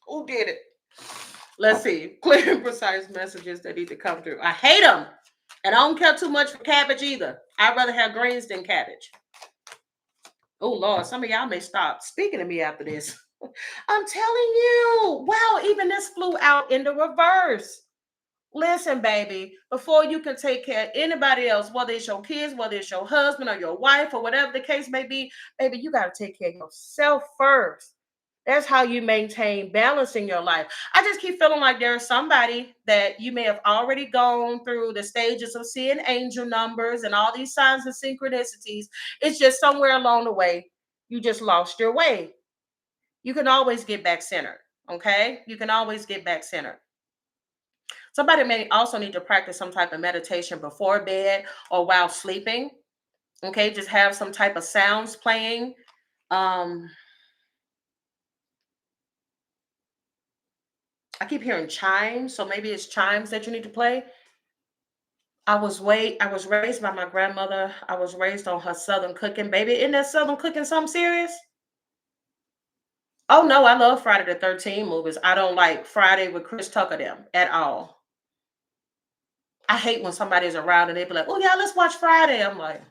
Who did it? Let's see. Clear and precise messages that need to come through. I hate them. And I don't care too much for cabbage either. I'd rather have greens than cabbage. Oh, Lord. Some of y'all may stop speaking to me after this. I'm telling you. Wow, even this flew out in the reverse. Listen, baby, before you can take care of anybody else, whether it's your kids, whether it's your husband or your wife, or whatever the case may be, baby, you got to take care of yourself first. That's how you maintain balance in your life. I just keep feeling like there's somebody that you may have already gone through the stages of seeing angel numbers and all these signs and synchronicities. It's just somewhere along the way, you just lost your way. You can always get back centered. Okay. You can always get back centered. Somebody may also need to practice some type of meditation before bed or while sleeping. Okay, just have some type of sounds playing. Um, I keep hearing chimes, so maybe it's chimes that you need to play. I was raised by my grandmother. I was raised on her southern cooking. Baby, isn't that southern cooking something serious? Oh no, I love Friday the 13th movies. I don't like Friday with Chris Tucker them at all. I hate when somebody's around and they be like, "Oh yeah, let's watch Friday." I'm like,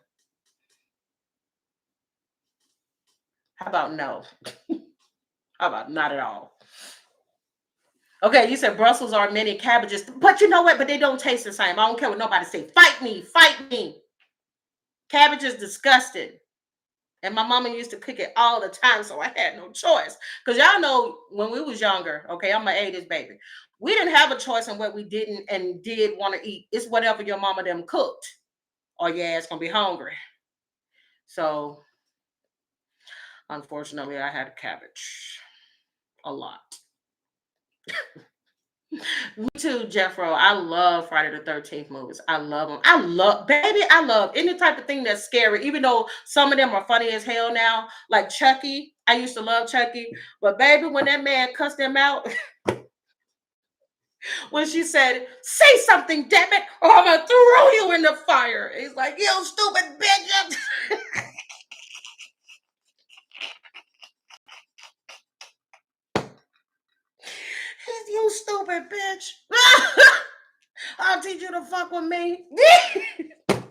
how about no? How about not at all? Okay, you said Brussels are many cabbages, but you know what? But they don't taste the same. I don't care what nobody say. Fight me, fight me. Cabbage is disgusting. And my mama used to cook it all the time, so I had no choice. Because y'all know when we was younger, okay, I'm an 80s baby. We didn't have a choice on what we didn't and did want to eat. It's whatever your mama them cooked, or your ass gonna be hungry. So unfortunately, I had cabbage a lot. Me too, Jeffro. I love Friday the 13th movies. I love them. Baby, I love any type of thing that's scary, even though some of them are funny as hell now. Like Chucky. I used to love Chucky. But baby, when that man cussed them out, when she said, "Say something, damn it, or I'm gonna throw you in the fire." He's like, "You stupid bitch." He's, "You stupid bitch." I'll teach you to fuck with me. Fuck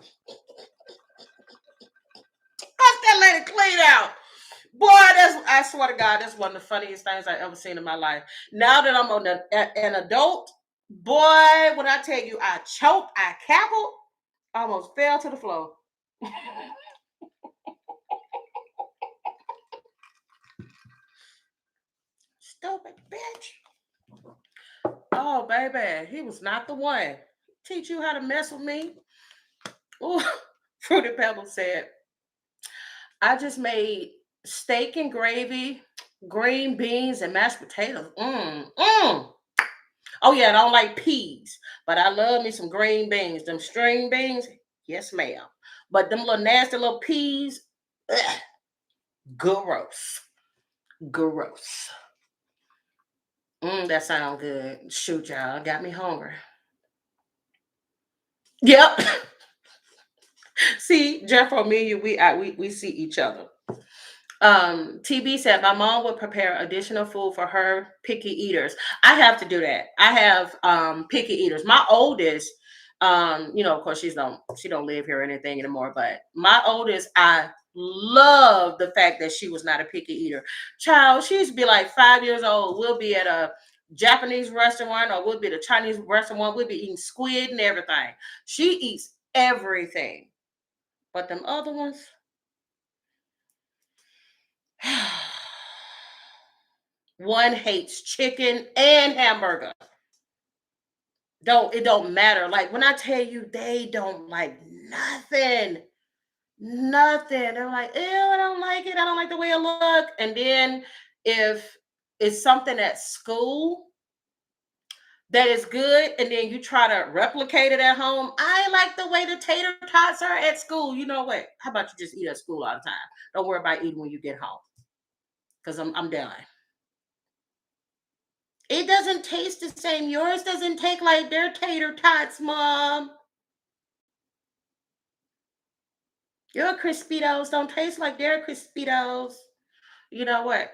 that lady clean out. Boy, I swear to God, that's one of the funniest things I've ever seen in my life. Now that I'm an adult, boy, when I tell you I choked, I cackled, I almost fell to the floor. Stupid bitch. Oh, baby, he was not the one. Teach you how to mess with me. Ooh, Fruity Pebble said, I just made steak and gravy, green beans, and mashed potatoes. Oh yeah, I don't like peas, but I love me some green beans. Them string beans, yes, ma'am. But them little nasty little peas, ugh, gross, gross. That sounds good. Shoot, y'all, got me hungry. Yep. See, Jeff, or me, and you, we see each other. TB said my mom would prepare additional food for her picky eaters. I have to do that. I have picky eaters. My oldest, of course she don't live here or anything anymore, but my oldest, I love the fact that she was not a picky eater. Child, she used to be like 5 years old. We'll be at a Japanese restaurant or we'll be at a Chinese restaurant. We'll be eating squid and everything. She eats everything. But them other ones, one hates chicken and hamburger. It don't matter. Like when I tell you they don't like nothing. Nothing. They're like, ew, I don't like it. I don't like the way it look. And then if it's something at school that is good, and then you try to replicate it at home. I like the way the tater tots are at school. You know what? How about you just eat at school all the time? Don't worry about eating when you get home. Because I'm done. It doesn't taste the same. Yours doesn't taste like their tater tots, Mom. Your Crispitos don't taste like their Crispitos. You know what?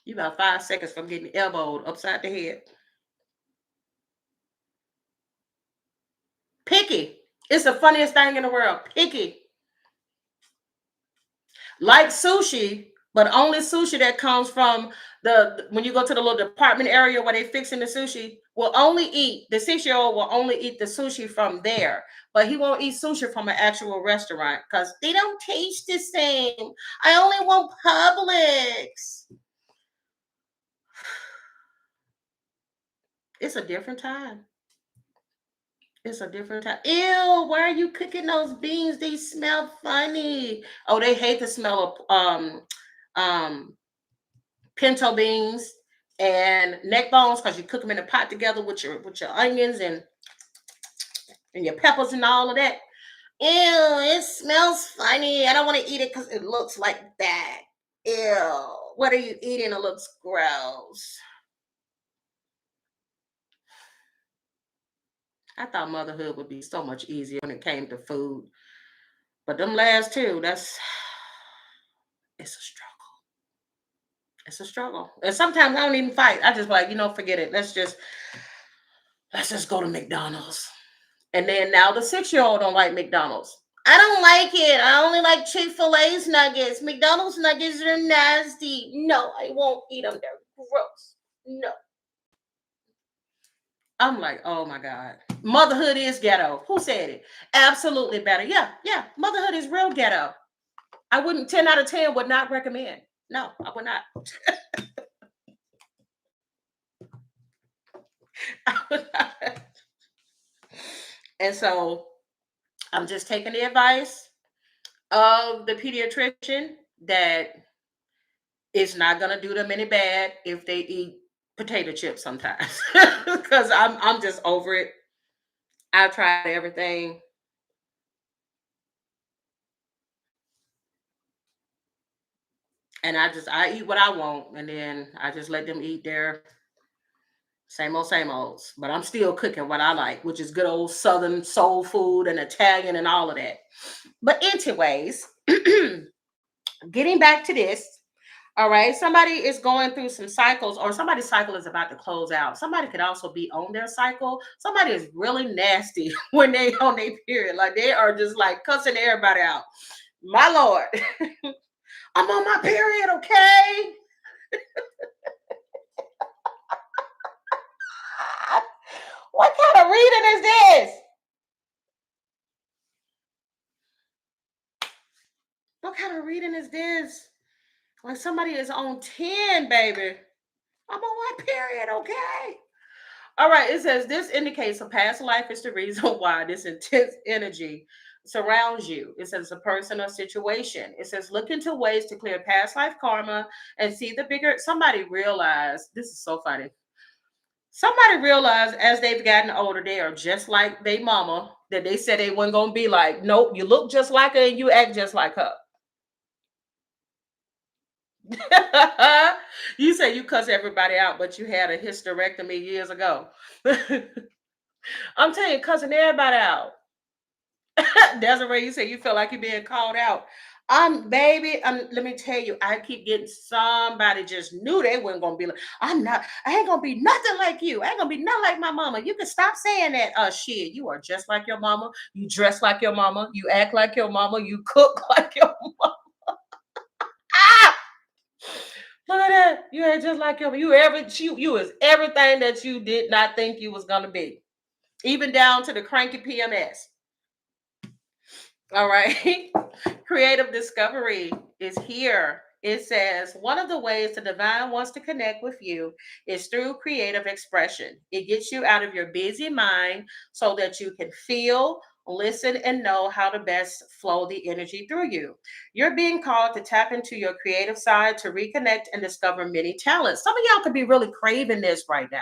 You about 5 seconds from getting elbowed upside the head. Picky. It's the funniest thing in the world. Picky. Like sushi, But only sushi that comes from when you go to the little department area where they fixing the sushi will only eat the 6 year old will only eat the sushi from there, but he won't eat sushi from an actual restaurant because they don't taste the same. I only want Publix. It's a different time. It's a different time. Ew, why are you cooking those beans? They smell funny. Oh, they hate the smell of um pinto beans and neck bones because you cook them in a pot together with your onions and your peppers and all of that. Ew, it smells funny. I don't want to eat it because it looks like that. Ew, what are you eating? It looks gross. I thought motherhood would be so much easier when it came to food, but them last two, it's a struggle. It's a struggle, and sometimes I don't even fight. I just like forget it. Let's just go to McDonald's. And then now the 6 year old don't like McDonald's. I don't like it. I only like Chick-fil-A's nuggets. McDonald's nuggets are nasty. No, I won't eat them. They're gross. No. I'm like, oh my God. Motherhood is ghetto. Who said it? Absolutely better. Yeah, yeah. Motherhood is real ghetto. I wouldn't, 10 out of 10 would not recommend. No, I would not. I would not. And so I'm just taking the advice of the pediatrician that it's not gonna do them any bad if they eat potato chips sometimes. Because I'm just over it. I've tried everything. And I eat what I want and then I just let them eat their same olds. But I'm still cooking what I like, which is good old Southern soul food and Italian and all of that. But anyways, getting back to this. All right, somebody is going through some cycles, or somebody's cycle is about to close out. Somebody could also be on their cycle. Somebody is really nasty when they on their period, like they are just like cussing everybody out. My lord, I'm on my period, okay? What kind of reading is this? What kind of reading is this? Like somebody is on 10, baby. I'm on my period, okay? All right, it says this indicates a past life is the reason why this intense energy surrounds you. It says a person or situation. It says look into ways to clear past life karma and see the bigger. Somebody realized this is so funny. Somebody realized as they've gotten older, they are just like their mama that they said they weren't gonna be like. Nope, you look just like her and you act just like her. You say you cuss everybody out, but you had a hysterectomy years ago. I'm telling you, cussing everybody out. Desiree, you say you feel like you're being called out. Baby, let me tell you, I keep getting somebody just knew they weren't gonna be like, I ain't gonna be nothing like you. I ain't gonna be nothing like my mama. You can stop saying that. Shit, you are just like your mama. You dress like your mama. You act like your mama. You cook like your mama. Ah! Look at that. You ain't just like your you is everything that you did not think you was gonna be. Even down to the cranky PMS. All right. Creative discovery is here. It says one of the ways the divine wants to connect with you is through creative expression. It gets you out of your busy mind so that you can feel, listen, and know how to best flow the energy through you. You're being called to tap into your creative side to reconnect and discover many talents. Some of y'all could be really craving this right now.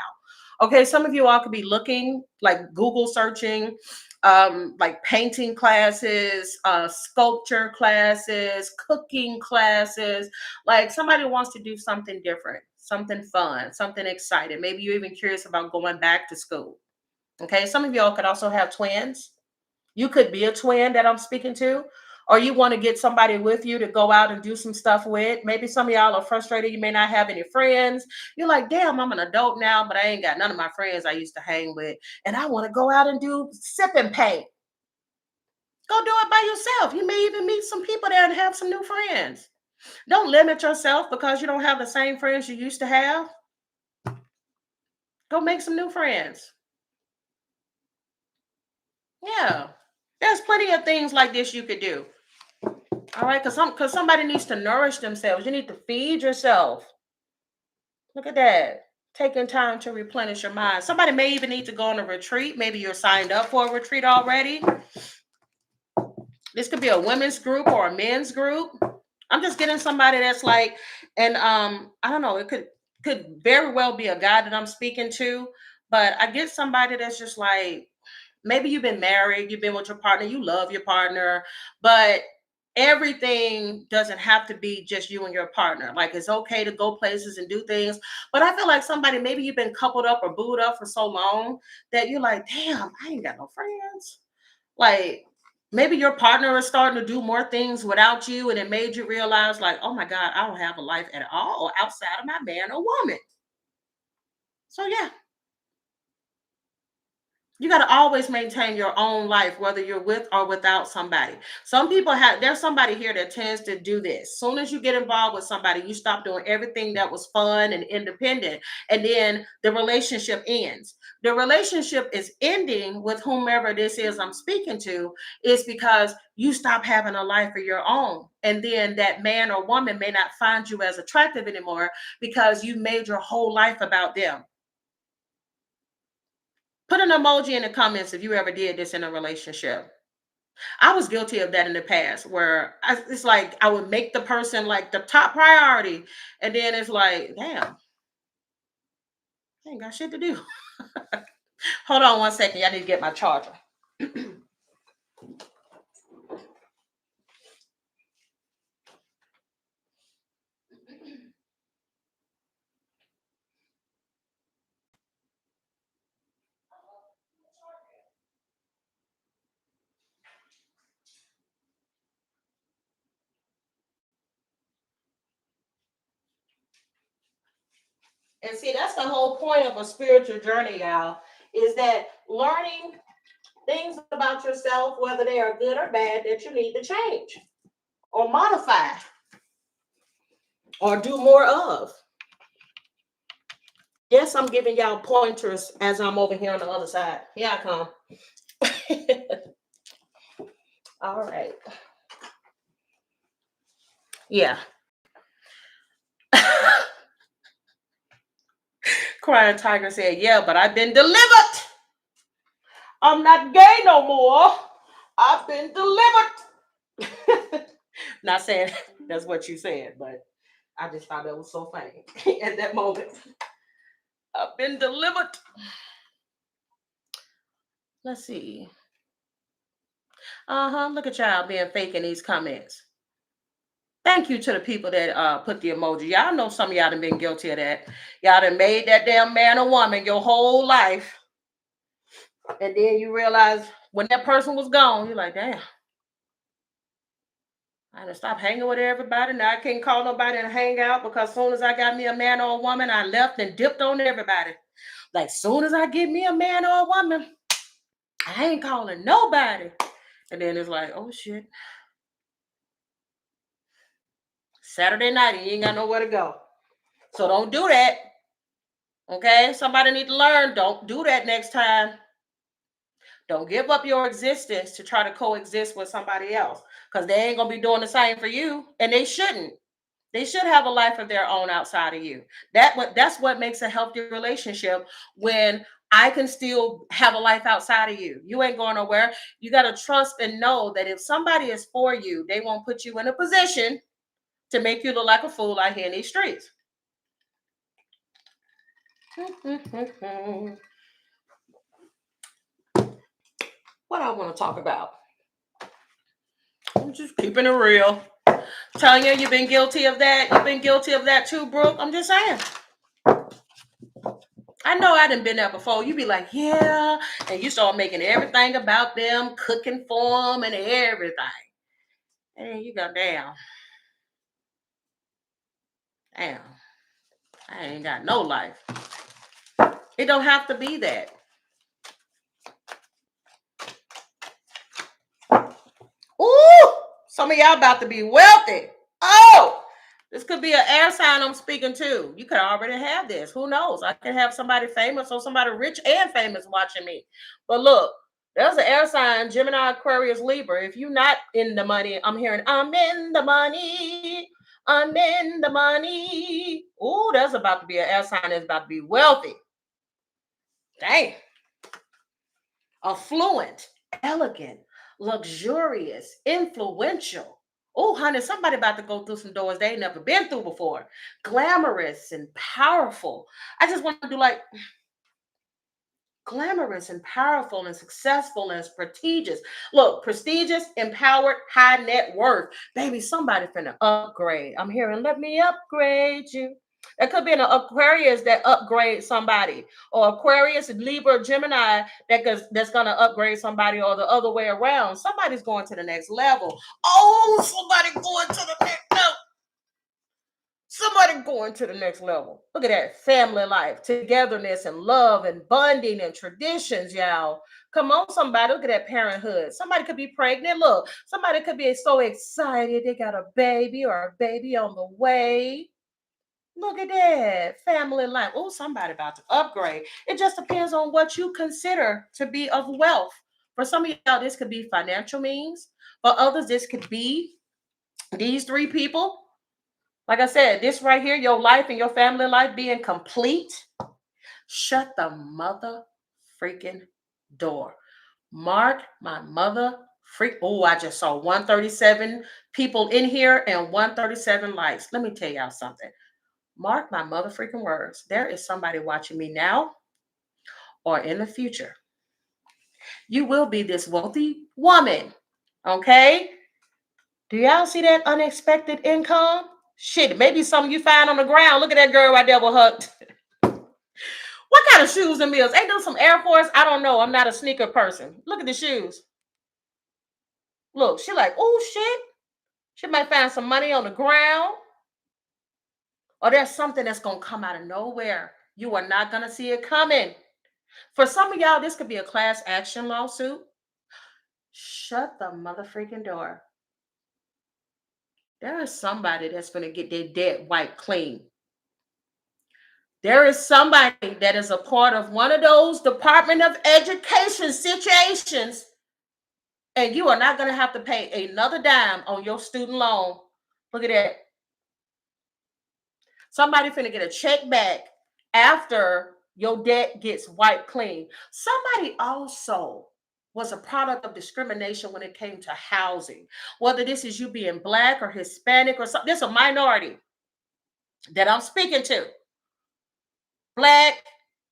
Okay, some of you all could be looking, like Google searching, like painting classes, sculpture classes, cooking classes. Like somebody wants to do something different, something fun, something exciting. Maybe you're even curious about going back to school. Okay, some of y'all could also have twins. You could be a twin that I'm speaking to, or you want to get somebody with you to go out and do some stuff with. Maybe some of y'all are frustrated. You may not have any friends. You're like, damn, I'm an adult now, but I ain't got none of my friends I used to hang with. And I want to go out and do sip and paint. Go do it by yourself. You may even meet some people there and have some new friends. Don't limit yourself because you don't have the same friends you used to have. Go make some new friends. Yeah. There's plenty of things like this you could do. All right, because somebody needs to nourish themselves. You need to feed yourself. Look at that. Taking time to replenish your mind. Somebody may even need to go on a retreat. Maybe you're signed up for a retreat already. This could be a women's group or a men's group. I'm just getting somebody that's like, and I don't know, it could very well be a guy that I'm speaking to, but I get somebody that's just like, maybe you've been married, you've been with your partner, you love your partner, but everything doesn't have to be just you and your partner. Like it's okay to go places and do things. But I feel like somebody, maybe you've been coupled up or booed up for so long that you're like, damn, I ain't got no friends. Like maybe your partner is starting to do more things without you, and it made you realize, like, oh my God, I don't have a life at all outside of my man or woman. So yeah, you got to always maintain your own life, whether you're with or without somebody. Some people there's somebody here that tends to do this. As soon as you get involved with somebody, you stop doing everything that was fun and independent. And then the relationship ends. The relationship is ending with whomever this is I'm speaking to, is because you stop having a life of your own. And then that man or woman may not find you as attractive anymore because you made your whole life about them. Put an emoji in the comments if you ever did this in a relationship. I was guilty of that in the past where it's like I would make the person like the top priority. And then it's like, damn, I ain't got shit to do. Hold on one second. I need to get my charger. And see, that's the whole point of a spiritual journey, y'all, is that learning things about yourself, whether they are good or bad, that you need to change or modify or do more of. Yes, I'm giving y'all pointers as I'm over here on the other side. Here I come. All right. Yeah. Crying Tiger said, yeah, but I've been delivered. I'm not gay no more. I've been delivered. Not saying that's what you said, but I just thought that was so funny at that moment. I've been delivered. Let's see. Look at y'all being fake in these comments. Thank you to the people that put the emoji. Y'all know some of y'all done been guilty of that. Y'all done made that damn man or woman your whole life. And then you realize when that person was gone, you're like, damn, I had to stop hanging with everybody. Now I can't call nobody and hang out because as soon as I got me a man or a woman, I left and dipped on everybody. Like soon as I get me a man or a woman, I ain't calling nobody. And then it's like, oh shit. Saturday night, and you ain't got nowhere to go. So don't do that. Okay? Somebody need to learn. Don't do that next time. Don't give up your existence to try to coexist with somebody else. Because they ain't gonna be doing the same for you. And they shouldn't. They should have a life of their own outside of you. That's what makes a healthy relationship, when I can still have a life outside of you. You ain't going nowhere. You got to trust and know that if somebody is for you, they won't put you in a position to make you look like a fool out here in these streets. What I want to talk about? I'm just keeping it real. Tanya, you've been guilty of that. You've been guilty of that too, Brooke. I'm just saying. I know I done been there before. You be like, yeah, and you start making everything about them, cooking for them and everything. And then you go, damn, I ain't got no life. It don't have to be that. Ooh, some of y'all about to be wealthy. Oh, This could be an air sign I'm speaking to. You could already have this. Who knows? I could have somebody famous or somebody rich and famous watching me. But look, there's an air sign, Gemini, Aquarius, Libra. If you're not in the money, I'm hearing, I'm in the money. I'm in the money. Oh, that's about to be an air sign that's about to be wealthy. Dang. Affluent, elegant, luxurious, influential. Oh, honey, somebody about to go through some doors they ain't never been through before. Glamorous and powerful. I just want to do like glamorous and powerful and successful and prestigious. Look, prestigious, empowered, high net worth. Baby, somebody finna upgrade. I'm hearing, let me upgrade you. That could be an Aquarius that upgrades somebody, or Aquarius, Libra, Gemini that's gonna upgrade somebody, or the other way around. Somebody's going to the next level. Oh, somebody going to the next level. Somebody going to the next level. Look at that family life, togetherness and love and bonding and traditions, y'all. Come on, somebody. Look at that parenthood. Somebody could be pregnant. Look, somebody could be so excited they got a baby or a baby on the way. Look at that family life. Oh, somebody about to upgrade. It just depends on what you consider to be of wealth. For some of y'all, this could be financial means. For others, this could be these three people. Like I said, this right here, your life and your family life being complete. Shut the mother freaking door. Mark my mother freak. Oh, I just saw 137 people in here and 137 likes. Let me tell y'all something. Mark my mother freaking words. There is somebody watching me now or in the future. You will be this wealthy woman. Okay? Do y'all see that unexpected income? Shit, maybe something you find on the ground. Look at that girl right there with her. What kind of shoes and meals? Ain't those some Air Force? I don't know. I'm not a sneaker person. Look at the shoes. Look, she like, oh shit. She might find some money on the ground. Or there's something that's gonna come out of nowhere. You are not gonna see it coming. For some of y'all, this could be a class action lawsuit. Shut the mother freaking door. There is somebody that's gonna get their debt wiped clean. There is somebody that is a part of one of those Department of Education situations, and you are not going to have to pay another dime on your student loan. Look at that. Somebody finna get a check back after your debt gets wiped clean. Somebody also was a product of discrimination when it came to housing. Whether this is you being Black or Hispanic or something, there's a minority that I'm speaking to. Black,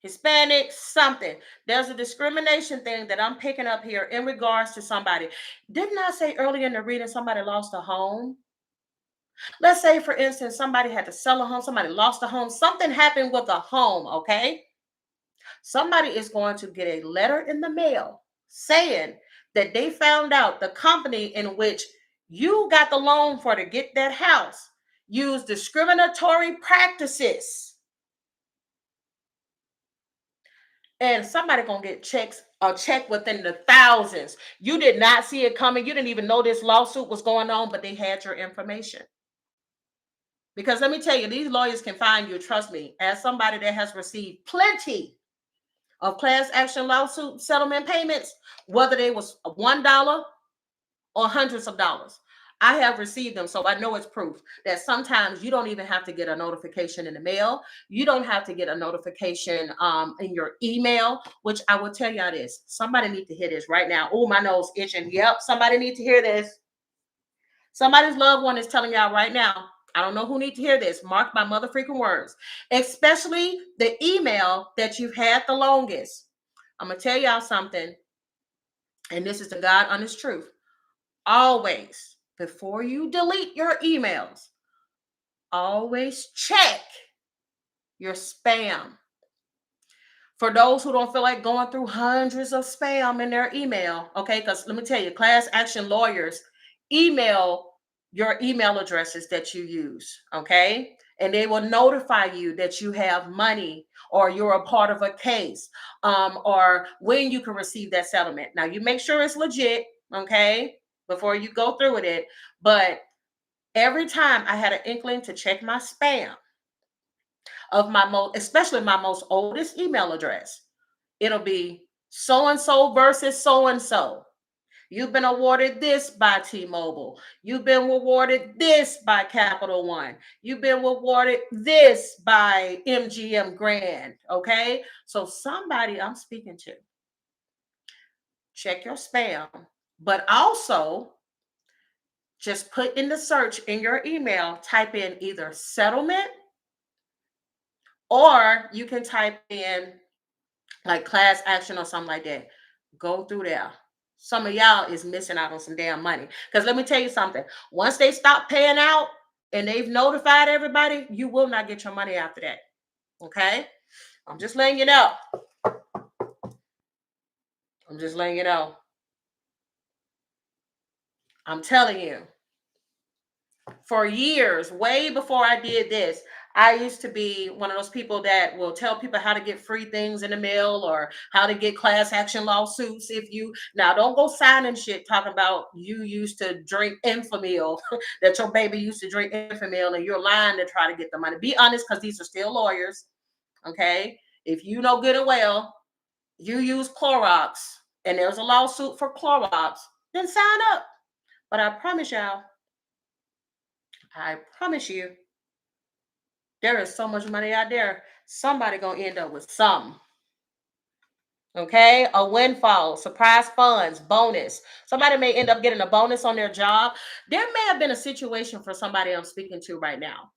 Hispanic, something. There's a discrimination thing that I'm picking up here in regards to somebody. Didn't I say earlier in the reading somebody lost a home? Let's say, for instance, somebody had to sell a home, somebody lost a home, something happened with a home, okay? Somebody is going to get a letter in the mail saying that they found out the company in which you got the loan for to get that house used discriminatory practices. And somebody gonna get checks, a check within the thousands. You did not see it coming. You didn't even know this lawsuit was going on, but they had your information. Because let me tell you, these lawyers can find you, trust me, as somebody that has received plenty of class action lawsuit settlement payments, whether they was $1 or hundreds of dollars. I have received them, so I know it's proof that sometimes you don't even have to get a notification in the mail. You don't have to get a notification in your email, which I will tell y'all this. Somebody need to hear this right now. Oh, my nose itching. Yep, somebody need to hear this. Somebody's loved one is telling y'all right now. I don't know who need to hear this. Mark my mother freaking words. Especially the email that you've had the longest. I'm going to tell y'all something, and this is the God honest truth. Always, before you delete your emails, always check your spam. For those who don't feel like going through hundreds of spam in their email, okay? Because let me tell you, class action lawyers email your email addresses that you use, okay? And they will notify you that you have money or you're a part of a case, or when you can receive that settlement. Now, you make sure it's legit, okay, before you go through with it. But Every time I had an inkling to check my spam of my most, especially my most oldest email address, it'll be so and so versus so and so. You've been awarded this by T-Mobile. You've been awarded this by Capital One. You've been awarded this by MGM Grand. Okay. So somebody I'm speaking to, check your spam, but also just put in the search in your email, type in either settlement, or you can type in like class action or something like that. Go through there. Some of y'all is missing out on some damn money. Because let me tell you something. Once they stop paying out and they've notified everybody, you will not get your money after that. Okay? I'm just letting you know. I'm just letting you know. I'm telling you. For years, way before I did this, I used to be one of those people that will tell people how to get free things in the mail or how to get class action lawsuits. If you now don't go signing shit talking about you used to drink Infamil, that your baby used to drink Infamil, and you're lying to try to get the money. Be honest, because these are still lawyers. Okay. If you know good and well, you use Clorox and there's a lawsuit for Clorox, then sign up. But I promise you, there is so much money out there. Somebody gonna end up with something. Okay, a windfall, surprise funds, bonus. Somebody may end up getting a bonus on their job. There may have been a situation for somebody I'm speaking to right now.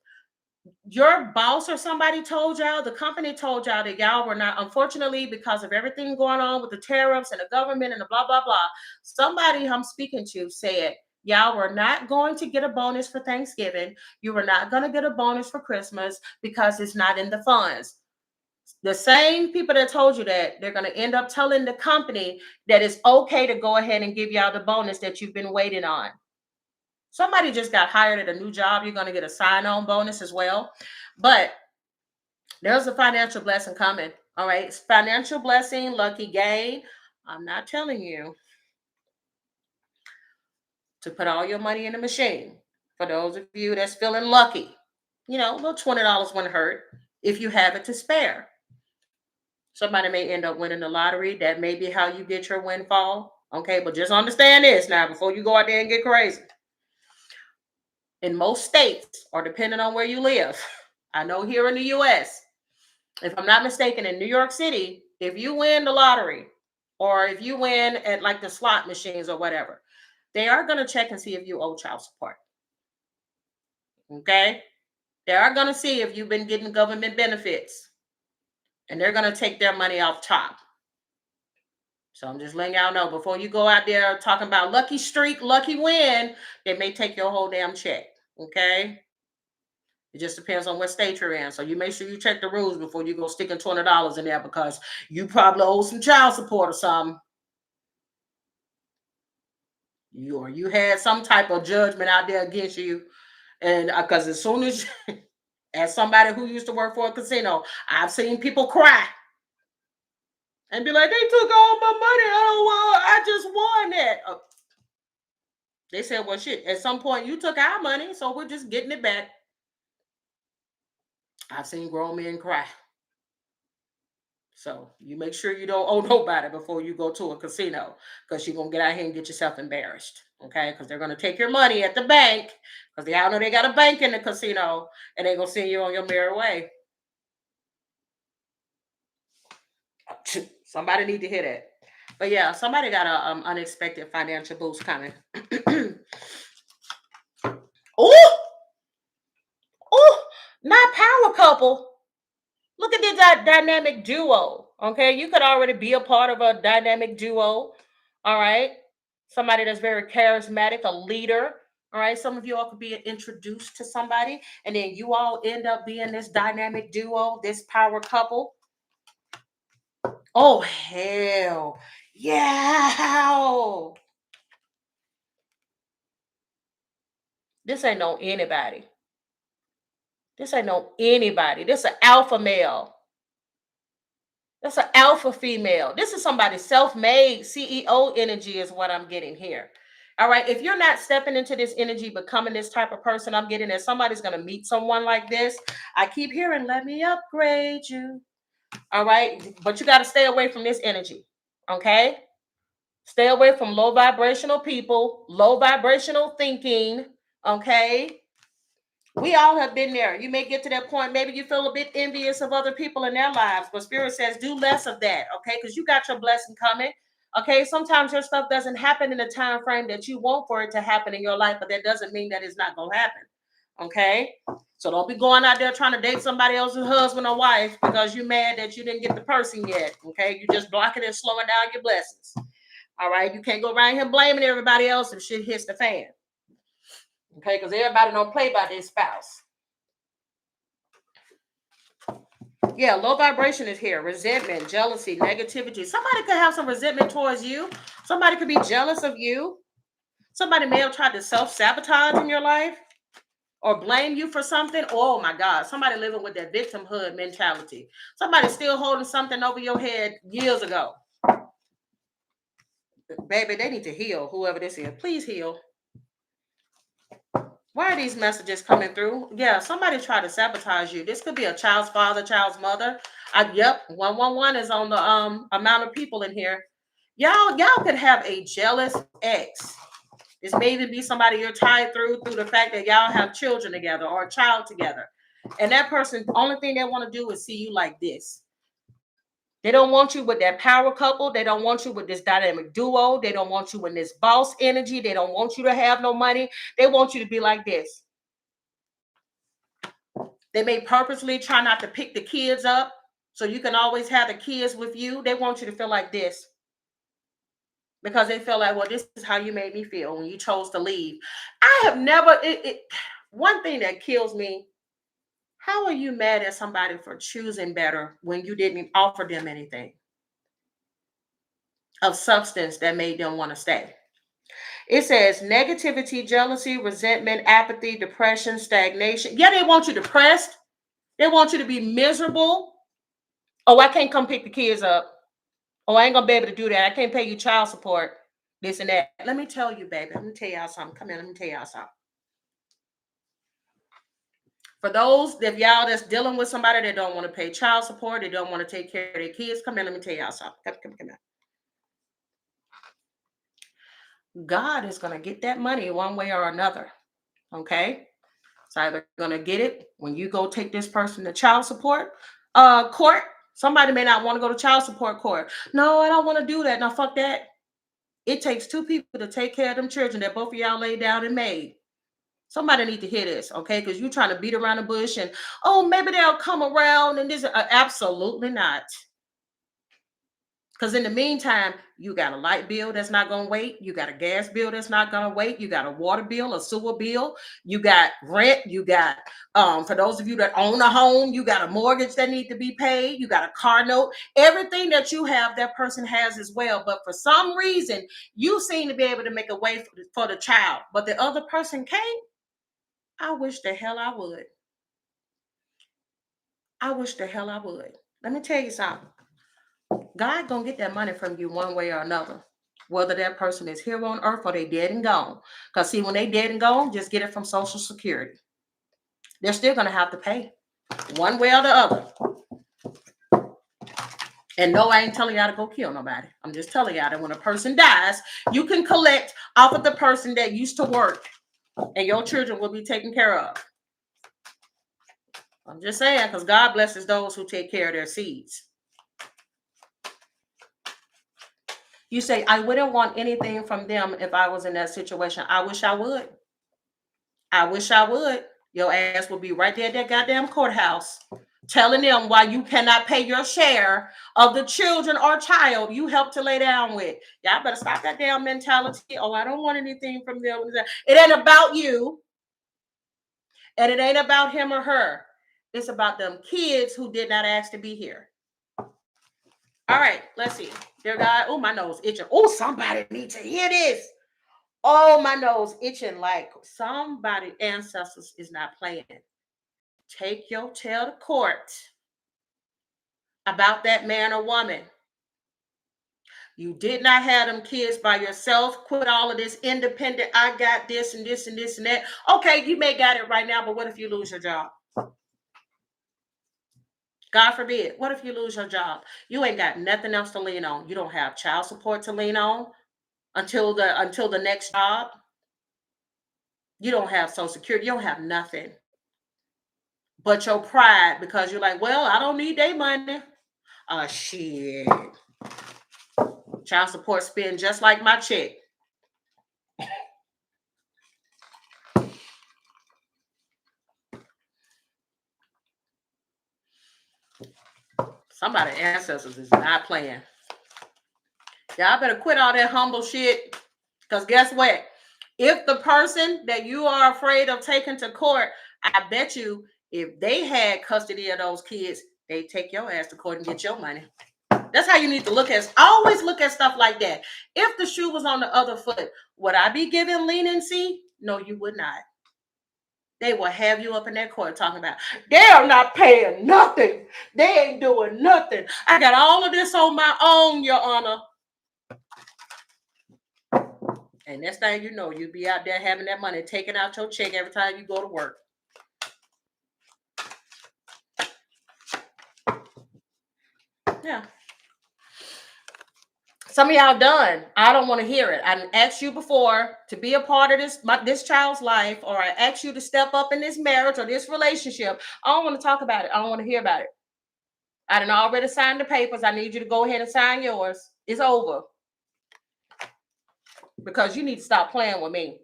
Your boss or somebody told y'all, the company told y'all that y'all were not, unfortunately, because of everything going on with the tariffs and the government and the blah, blah, blah. Somebody I'm speaking to said, y'all were not going to get a bonus for Thanksgiving. You were not going to get a bonus for Christmas because it's not in the funds. The same people that told you that, they're going to end up telling the company that it's okay to go ahead and give y'all the bonus that you've been waiting on. Somebody just got hired at a new job. You're going to get a sign-on bonus as well. But there's a financial blessing coming. All right. It's financial blessing, lucky gain. I'm not telling you to put all your money in the machine. For those of you that's feeling lucky, a little $20 wouldn't hurt if you have it to spare. Somebody may end up winning the lottery. That may be how you get your windfall. Okay. But just understand this now before you go out there and get crazy. In most states, or depending on where you live, I know here in the US, if I'm not mistaken, in New York City, if you win the lottery or if you win at like the slot machines or whatever, they are going to check and see if you owe child support. Okay. They are going to see if you've been getting government benefits, and they're going to take their money off top. So I'm just letting y'all know before you go out there talking about lucky streak, lucky win, they may take your whole damn check. Okay. It just depends on what state you're in. So you make sure you check the rules before you go sticking $20 in there, because you probably owe some child support or something. You had some type of judgment out there against you. And because as soon as, as somebody who used to work for a casino, I've seen people cry and be like, they took all my money. Oh, well, I just won that. They said, well, shit, at some point you took our money, so we're just getting it back. I've seen grown men cry. So you make sure you don't owe nobody before you go to a casino, because you're going to get out here and get yourself embarrassed. Okay. Because they're going to take your money at the bank, because they all know they got a bank in the casino, and they're going to send you on your merry way. Somebody need to hear that. But yeah, somebody got a unexpected financial boost coming. Oh, not power couple. Look at this dynamic duo. Okay, you could already be a part of a dynamic duo. All right, somebody that's very charismatic, a leader. All right, some of you all could be introduced to somebody, and then you all end up being this dynamic duo, this power couple. Oh hell, yeah! This ain't no anybody. This ain't no anybody. This an alpha male. That's an alpha female. This is somebody self-made CEO energy is what I'm getting here. All right. If you're not stepping into this energy, becoming this type of person, I'm getting that somebody's going to meet someone like this. I keep hearing, let me upgrade you. All right. But you got to stay away from this energy. Okay. Stay away from low vibrational people, low vibrational thinking. Okay. We all have been there. You may get to that point. Maybe you feel a bit envious of other people in their lives, but Spirit says do less of that. Okay. Because you got your blessing coming. Okay. Sometimes your stuff doesn't happen in the time frame that you want for it to happen in your life, but that doesn't mean that it's not going to happen. Okay. So don't be going out there trying to date somebody else's husband or wife because you're mad that you didn't get the person yet. Okay. You just blocking and slowing down your blessings. All right. You can't go around here blaming everybody else if shit hits the fan. Okay. Because everybody don't play by their spouse. Yeah, low vibration is here. Resentment, jealousy, negativity. Somebody could have some resentment towards you. Somebody could be jealous of you. Somebody may have tried to self-sabotage in your life or blame you for something. Oh my God. Somebody living with that victimhood mentality. Somebody still holding something over your head years ago. Baby, they need to heal. Whoever this is, please heal. Why are these messages coming through? Yeah, somebody tried to sabotage you. This could be a child's father, child's mother. Yep, 111 is on the amount of people in here. Y'all could have a jealous ex. This may even be somebody you're tied through the fact that y'all have children together or a child together. And that person, the only thing they want to do is see you like this. They don't want you with that power couple. They don't want you with this dynamic duo. They don't want you in this boss energy. They don't want you to have no money. They want you to be like this. They may purposely try not to pick the kids up so you can always have the kids with you. They want you to feel like this because they feel like, well, this is how you made me feel when you chose to leave. I have never, one thing that kills me, how are you mad at somebody for choosing better when you didn't offer them anything of substance that made them want to stay? It says negativity, jealousy, resentment, apathy, depression, stagnation. Yeah, they want you depressed. They want you to be miserable. Oh, I can't come pick the kids up. Oh, I ain't gonna be able to do that. I can't pay you child support. This and that. Let me tell you, baby. Let me tell y'all something. Come here. Let me tell y'all something. For those of y'all that's dealing with somebody that don't want to pay child support, they don't want to take care of their kids, come here. Let me tell y'all something. Come here. God is gonna get that money one way or another. Okay. It's either gonna get it when you go take this person to child support court. Somebody may not want to go to child support court. No, I don't want to do that. Now, fuck that. It takes two people to take care of them children that both of y'all laid down and made. Somebody need to hear this, okay? Because you're trying to beat around the bush and, oh, maybe they'll come around and this. Absolutely not. Because in the meantime, you got a light bill that's not going to wait. You got a gas bill that's not going to wait. You got a water bill, a sewer bill. You got rent. You got, for those of you that own a home, you got a mortgage that need to be paid. You got a car note. Everything that you have, that person has as well. But for some reason, you seem to be able to make a way for the child, but the other person can't. I wish the hell I would. I wish the hell I would. Let me tell you something. God gonna get that money from you one way or another, whether that person is here on earth or they dead and gone. Because see, when they dead and gone, just get it from Social Security. They're still gonna have to pay one way or the other. And no, I ain't telling y'all to go kill nobody. I'm just telling y'all that when a person dies, you can collect off of the person that used to work, and your children will be taken care of. I'm just saying, because God blesses those who take care of their seeds. You say, I wouldn't want anything from them if I was in that situation. I wish I would. I wish I would. Your ass would be right there at that goddamn courthouse telling them why you cannot pay your share of the children or child you helped to lay down with. Y'all better stop that damn mentality. Oh, I don't want anything from them. It ain't about you. And it ain't about him or her. It's about them kids who did not ask to be here. All right, let's see. Dear God, oh, my nose itching. Oh, somebody needs to hear this. Oh, my nose itching like somebody, ancestors is not playing. Take your tail to court about that man or woman. You did not have them kids by yourself. Quit all of this independent. I got this and this and this and that. Okay, you may got it right now, but what if you lose your job? God forbid. What if you lose your job? You ain't got nothing else to lean on. You don't have child support to lean on until the next job. You don't have social security. You don't have nothing but your pride because you're like, well, I don't need their money. Shit. Child support spend just like my check. Somebody ancestors is not playing. Y'all better quit all that humble shit. Because guess what? If the person that you are afraid of taking to court, I bet you if they had custody of those kids, they take your ass to court and get your money. That's how you need to look at. Always look at stuff like that. If the shoe was on the other foot, would I be giving leniency? No, you would not. They will have you up in that court talking about, they are not paying nothing. They ain't doing nothing. I got all of this on my own, Your Honor. And next thing you know, you'll be out there having that money, taking out your check every time you go to work. Yeah. Some of y'all done. I don't want to hear it. I asked you before to be a part of this child's life, or I asked you to step up in this marriage or this relationship. I don't want to talk about it. I don't want to hear about it. I done already signed the papers. I need you to go ahead and sign yours. It's over. Because you need to stop playing with me.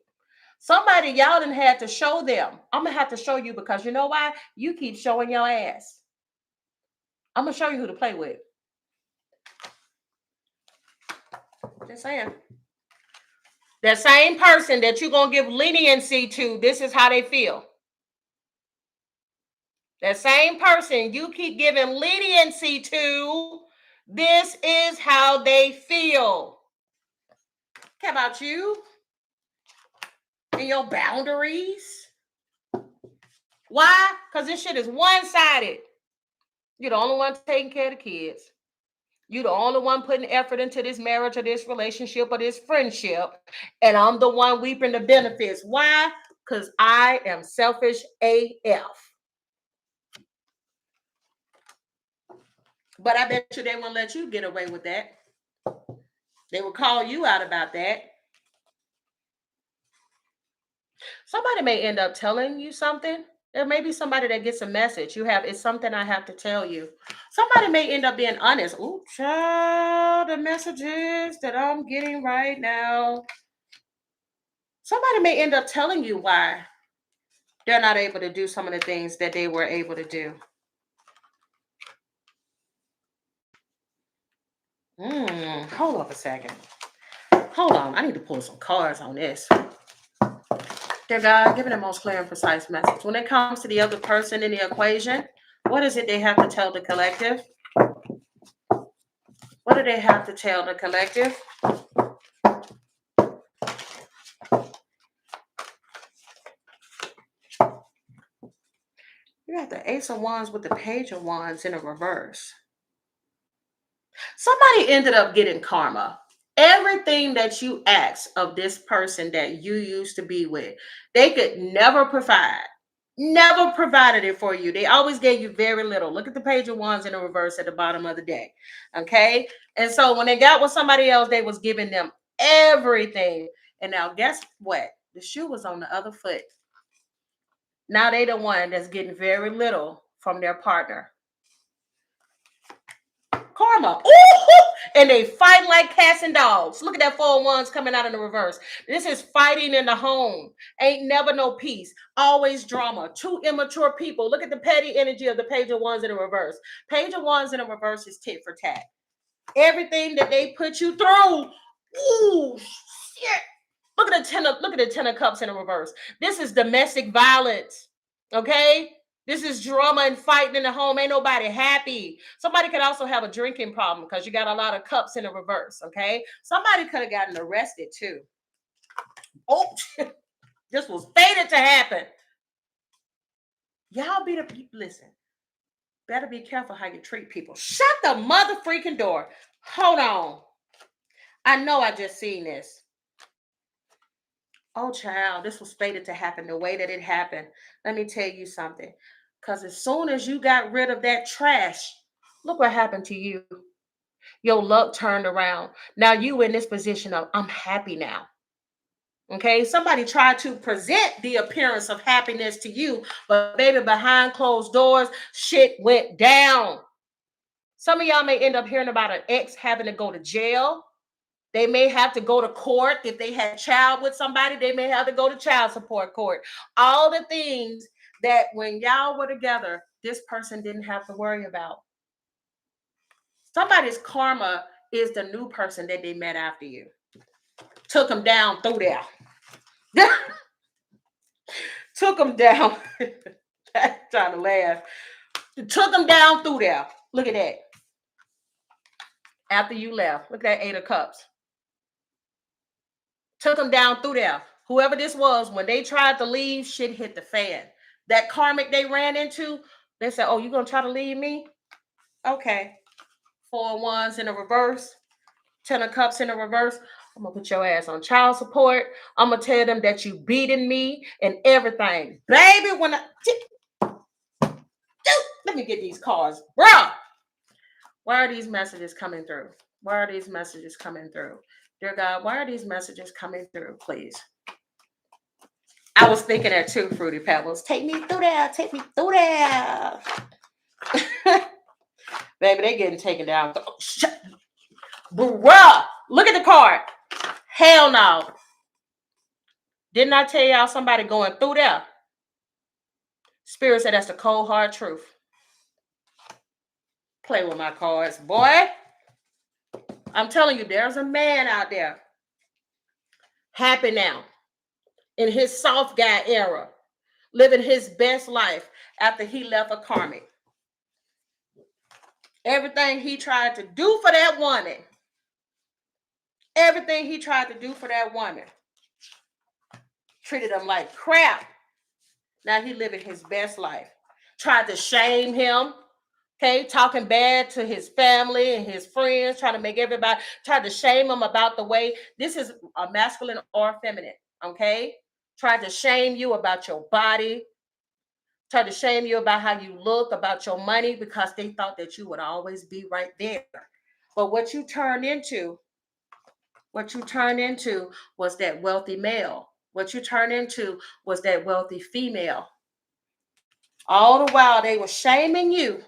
Somebody y'all done had to show them. I'm going to have to show you because you know why? You keep showing your ass. I'm going to show you who to play with. Just saying. That same person that you're going to give leniency to, this is how they feel. That same person you keep giving leniency to, this is how they feel. Care about you and your boundaries. Why? Because this shit is one-sided. You're the only one taking care of the kids. You're the only one putting effort into this marriage or this relationship or this friendship. And I'm the one reaping the benefits. Why? Because I am selfish AF. But I bet you they won't let you get away with that. They will call you out about that. Somebody may end up telling you something. There may be somebody that gets a message. It's something I have to tell you. Somebody may end up being honest. Ooh, child, the messages that I'm getting right now. Somebody may end up telling you why they're not able to do some of the things that they were able to do. Hold up a second. Hold on. I need to pull some cards on this. Dear God, give me the most clear and precise message. When it comes to the other person in the equation, what is it they have to tell the collective? What do they have to tell the collective? You got the Ace of Wands with the Page of Wands in a reverse. Somebody ended up getting karma. Everything that you asked of this person that you used to be with, they could never provide. Never provided it for you. They always gave you very little. Look at the Page of Wands in the reverse at the bottom of the deck. Okay? And so when they got with somebody else, they was giving them everything. And now guess what? The shoe was on the other foot. Now they the one that's getting very little from their partner. Karma. Ooh! And they fight like cats and dogs. Look at that 4 of Wands coming out in the reverse. This is fighting in the home. Ain't never no peace. Always drama. 2 immature people. Look at the petty energy of the Page of Wands in the reverse. Page of Wands in the reverse is tit for tat. Everything that they put you through. Ooh, shit. Look at the 10 of Cups in the reverse. This is domestic violence. Okay? This is drama and fighting in the home. Ain't nobody happy. Somebody could also have a drinking problem because you got a lot of cups in the reverse, okay? Somebody could have gotten arrested too. Oh, this was fated to happen. Y'all listen, better be careful how you treat people. Shut the mother freaking door. Hold on. I know I just seen this. Oh, child, this was fated to happen the way that it happened. Let me tell you something. Because as soon as you got rid of that trash, look what happened to you. Your luck turned around. Now you in this position of, I'm happy now. Okay, somebody tried to present the appearance of happiness to you, but baby, behind closed doors, shit went down. Some of y'all may end up hearing about an ex having to go to jail. They may have to go to court. If they had a child with somebody, they may have to go to child support court. All the things that when y'all were together, this person didn't have to worry about. Somebody's karma is the new person that they met after you. Took them down through there. Took them down. Trying to laugh. Took them down through there. Look at that. After you left. Look at that 8 of Cups. Took them down through there. Whoever this was, when they tried to leave, shit hit the fan. That karmic they ran into, they said, oh, you going to try to leave me? Okay. 4 of Wands in the reverse. 10 of Cups in the reverse. I'm going to put your ass on child support. I'm going to tell them that you beating me and everything. Baby, when I... Let me get these cards. Bro! Why are these messages coming through? Why are these messages coming through? Dear God, why are these messages coming through, please? I was thinking that too, Fruity Pebbles. Take me through there. Take me through there. Baby, they getting taken down. Oh, bruh, look at the card. Hell no. Didn't I tell y'all somebody going through there? Spirit said that's the cold, hard truth. Play with my cards, boy. I'm telling you, there's a man out there. Happy now. In his soft guy era. Living his best life after he left a karmic. Everything he tried to do for that woman. Everything he tried to do for that woman. Treated him like crap. Now he living his best life. Tried to shame him. Okay, talking bad to his family and his friends, trying to make everybody, tried to shame him about the way, this is a masculine or feminine, okay? Tried to shame you about your body, tried to shame you about how you look, about your money, because they thought that you would always be right there. But what you turned into was that wealthy male. What you turned into was that wealthy female. All the while they were shaming you.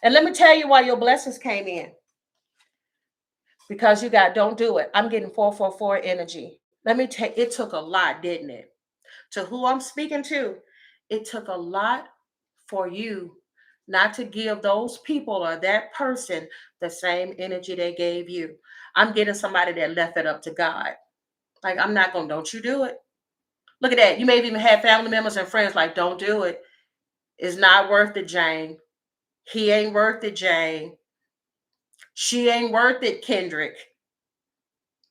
And let me tell you why your blessings came in. Because you got, don't do it. I'm getting 444 energy. Let me tell you, it took a lot, didn't it? To who I'm speaking to, it took a lot for you not to give those people or that person the same energy they gave you. I'm getting somebody that left it up to God. Like, I'm not going to, don't you do it. Look at that. You may have even had family members and friends like, don't do it. It's not worth it, Jane. He ain't worth it, Jane. She ain't worth it, Kendrick.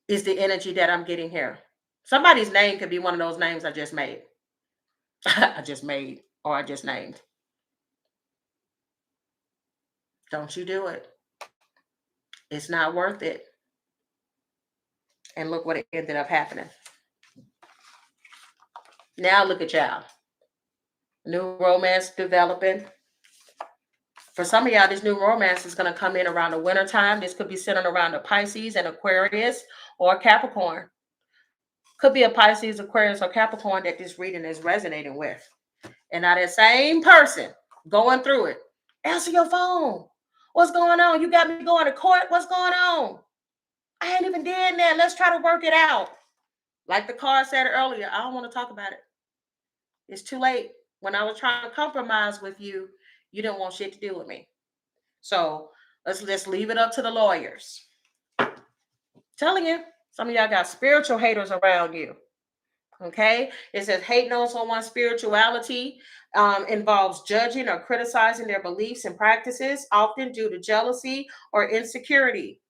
Is the energy that I'm getting here. Somebody's name could be one of those names I just made. I just made, or I just named. Don't you do it. It's not worth it. And look what it ended up happening. Now look at y'all. New romance developing. For some of y'all, this new romance is going to come in around the winter time. This could be centered around a Pisces and Aquarius or Capricorn. Could be a Pisces, Aquarius, or Capricorn that this reading is resonating with. And now that same person going through it. Answer your phone. What's going on? You got me going to court. What's going on? I ain't even did that. Let's try to work it out. Like the card said earlier, I don't want to talk about it. It's too late. When I was trying to compromise with you, you didn't want shit to do with me. So let's leave it up to the lawyers. Telling you, some of y'all got spiritual haters around you. Okay, it says hating on someone's spirituality involves judging or criticizing their beliefs and practices, often due to jealousy or insecurity.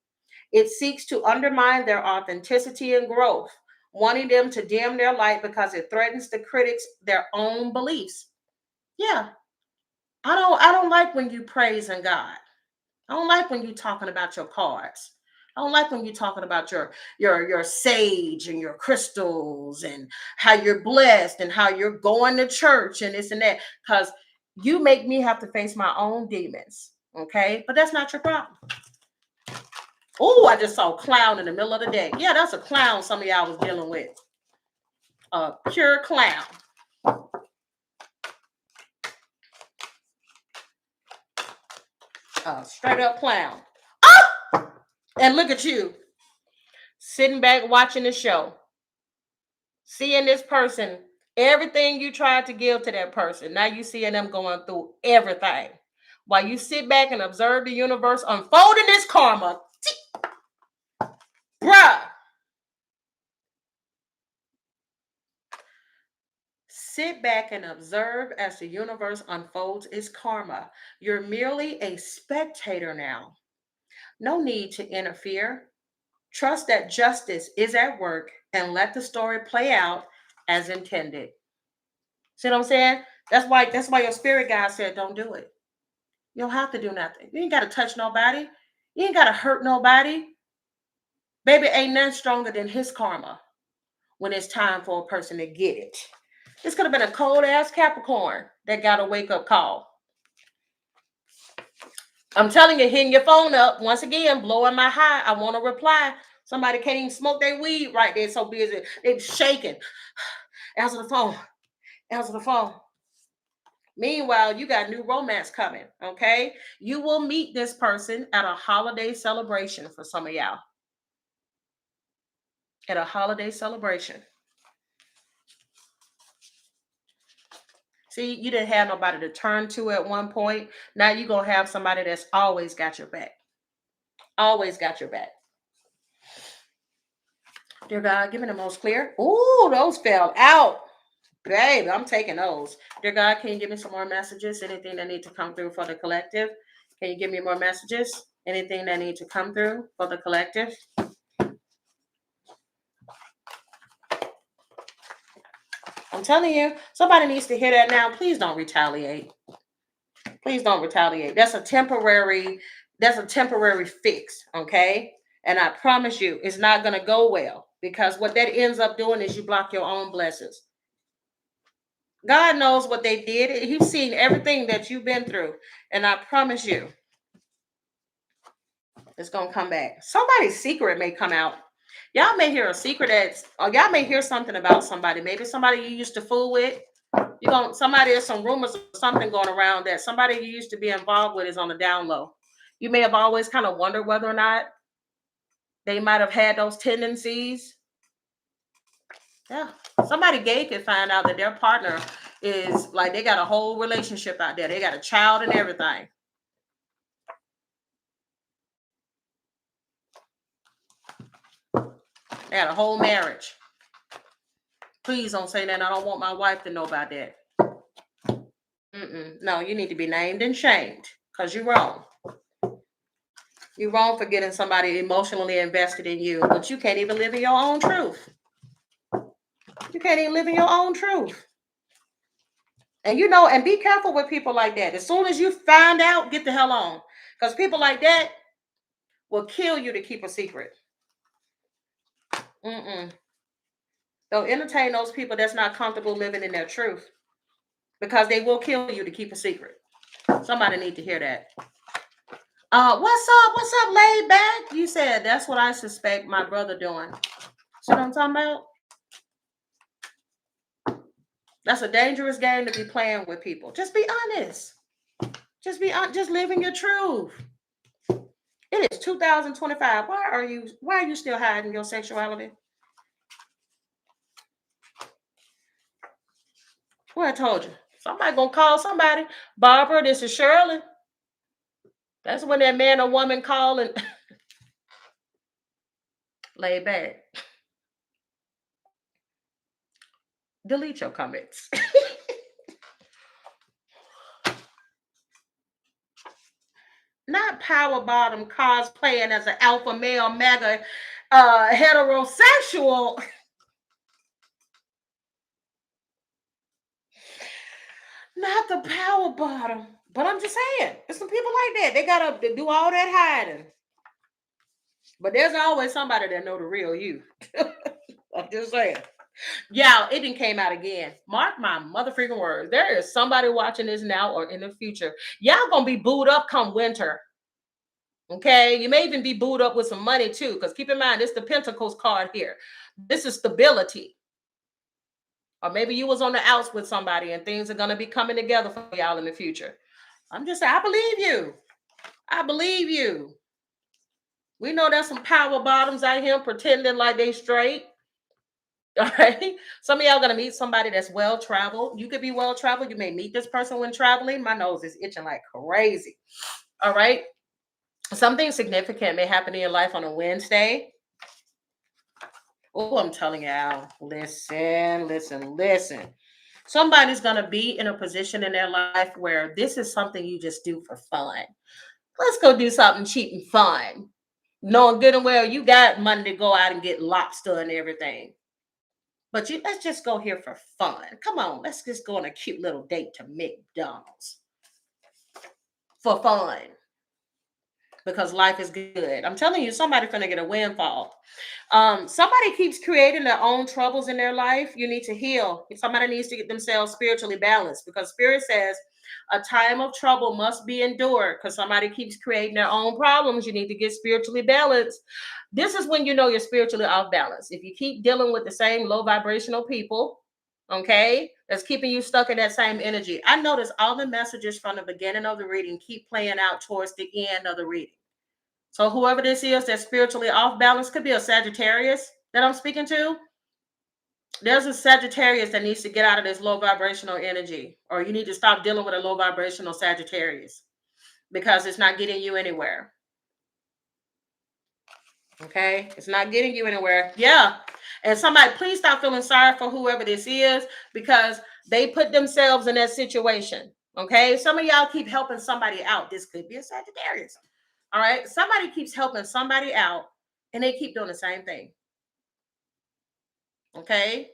It seeks to undermine their authenticity and growth, wanting them to dim their light because it threatens the critics' their own beliefs. Yeah, I don't like when you praising God. I don't like when you talking about your cards. I don't like when you're talking about your sage and your crystals and how you're blessed and how you're going to church and this and that, because you make me have to face my own demons. Okay, but that's not your problem. Oh, I just saw a clown in the middle of the day. Yeah, that's a clown some of y'all was dealing with. A pure clown. A straight up clown. Oh! And look at you, sitting back watching the show, seeing this person, everything you tried to give to that person. Now you seeing them going through everything. While you sit back and observe the universe unfolding this karma. Bruh. Sit back and observe as the universe unfolds its karma. You're merely a spectator now. No need to interfere. Trust that justice is at work and let the story play out as intended. See what I'm saying? That's why your spirit guide said don't do it. You don't have to do nothing. You ain't got to touch nobody. You ain't got to hurt nobody. Baby, ain't nothing stronger than his karma when it's time for a person to get it. This could have been a cold ass Capricorn that got a wake up call. I'm telling you, hitting your phone up once again, blowing my high. I want to reply. Somebody can't even smoke their weed right there. So busy. They're shaking. Answer the phone. Answer the phone. Meanwhile, you got new romance coming. Okay. You will meet this person at a holiday celebration for some of y'all. At a holiday celebration. See, you didn't have nobody to turn to at one point. Now you're going to have somebody that's always got your back. Always got your back. Dear God, give me the most clear. Ooh, those fell out. Babe, I'm taking those. Dear God, can you give me some more messages? Anything that need to come through for the collective? Can you give me more messages? Anything that need to come through for the collective? I'm telling you, somebody needs to hear that now. Please don't retaliate. Please don't retaliate. That's a temporary fix, okay? And I promise you, it's not going to go well, because what that ends up doing is you block your own blessings. God knows what they did. He's seen everything that you've been through. And I promise you, it's going to come back. Somebody's secret may come out. Y'all may hear a secret or y'all may hear something about somebody. Maybe somebody you used to fool with. There's some rumors of something going around that somebody you used to be involved with is on the down low. You may have always kind of wondered whether or not they might have had those tendencies. Yeah. Somebody gay could find out that their partner is like, they got a whole relationship out there. They got a child and everything. They got a whole marriage. Please don't say that. I don't want my wife to know about that. No, you need to be named and shamed because you're wrong. You're wrong for getting somebody emotionally invested in you, but you can't even live in your own truth. You can't even live in your own truth. And and be careful with people like that. As soon as you find out, get the hell on. Because people like that will kill you to keep a secret. They'll entertain those people that's not comfortable living in their truth, because they will kill you to keep a secret. Somebody need to hear that. What's up, laid back? You said that's what I suspect my brother doing. See what I'm talking about? That's a dangerous game to be playing with people. Just be honest. Just live in your truth. It is 2025. Why are you still hiding your sexuality? Well, I told you. Somebody gonna call somebody. Barbara, this is Shirley. That's when that man or woman call and lay back. Delete your comments. Not power bottom cosplaying as an alpha male mega heterosexual. Not the power bottom. But I'm just saying, there's some people like that. They gotta do all that hiding. But there's always somebody that know the real you. I'm just saying. Yeah, it didn't came out again. Mark my motherfucking words. There is somebody watching this now or in the future. Y'all gonna be booed up come winter. Okay, you may even be booed up with some money too, because keep in mind, this is the Pentacles card here. This is stability. Or maybe you was on the outs with somebody and things are gonna be coming together for y'all in the future. I'm just saying, I believe you. I believe you. We know there's some power bottoms out here pretending like they straight. All right. Some of y'all gonna meet somebody that's well traveled. You could be well traveled. You may meet this person when traveling. My nose is itching like crazy. All right. Something significant may happen in your life on a Wednesday. Oh, I'm telling y'all, listen. Somebody's gonna be in a position in their life where this is something you just do for fun. Let's go do something cheap and fun. Knowing good and well you got money to go out and get lobster and everything. But let's just go here for fun. Come on, let's just go on a cute little date to McDonald's for fun. Because life is good. I'm telling you, somebody's gonna get a windfall. Somebody keeps creating their own troubles in their life. You need to heal. Somebody needs to get themselves spiritually balanced because Spirit says a time of trouble must be endured because somebody keeps creating their own problems. You need to get spiritually balanced. This is when you know you're spiritually off balance. If you keep dealing with the same low vibrational people, okay, that's keeping you stuck in that same energy. I notice all the messages from the beginning of the reading keep playing out towards the end of the reading. So whoever this is that's spiritually off balance, could be a Sagittarius that I'm speaking to. There's a Sagittarius that needs to get out of this low vibrational energy, or you need to stop dealing with a low vibrational Sagittarius because it's not getting you anywhere. Okay, it's not getting you anywhere. Yeah. And somebody, please stop feeling sorry for whoever this is because they put themselves in that situation. Okay, some of y'all keep helping somebody out. This could be a Sagittarius. All right, somebody keeps helping somebody out and they keep doing the same thing. Okay,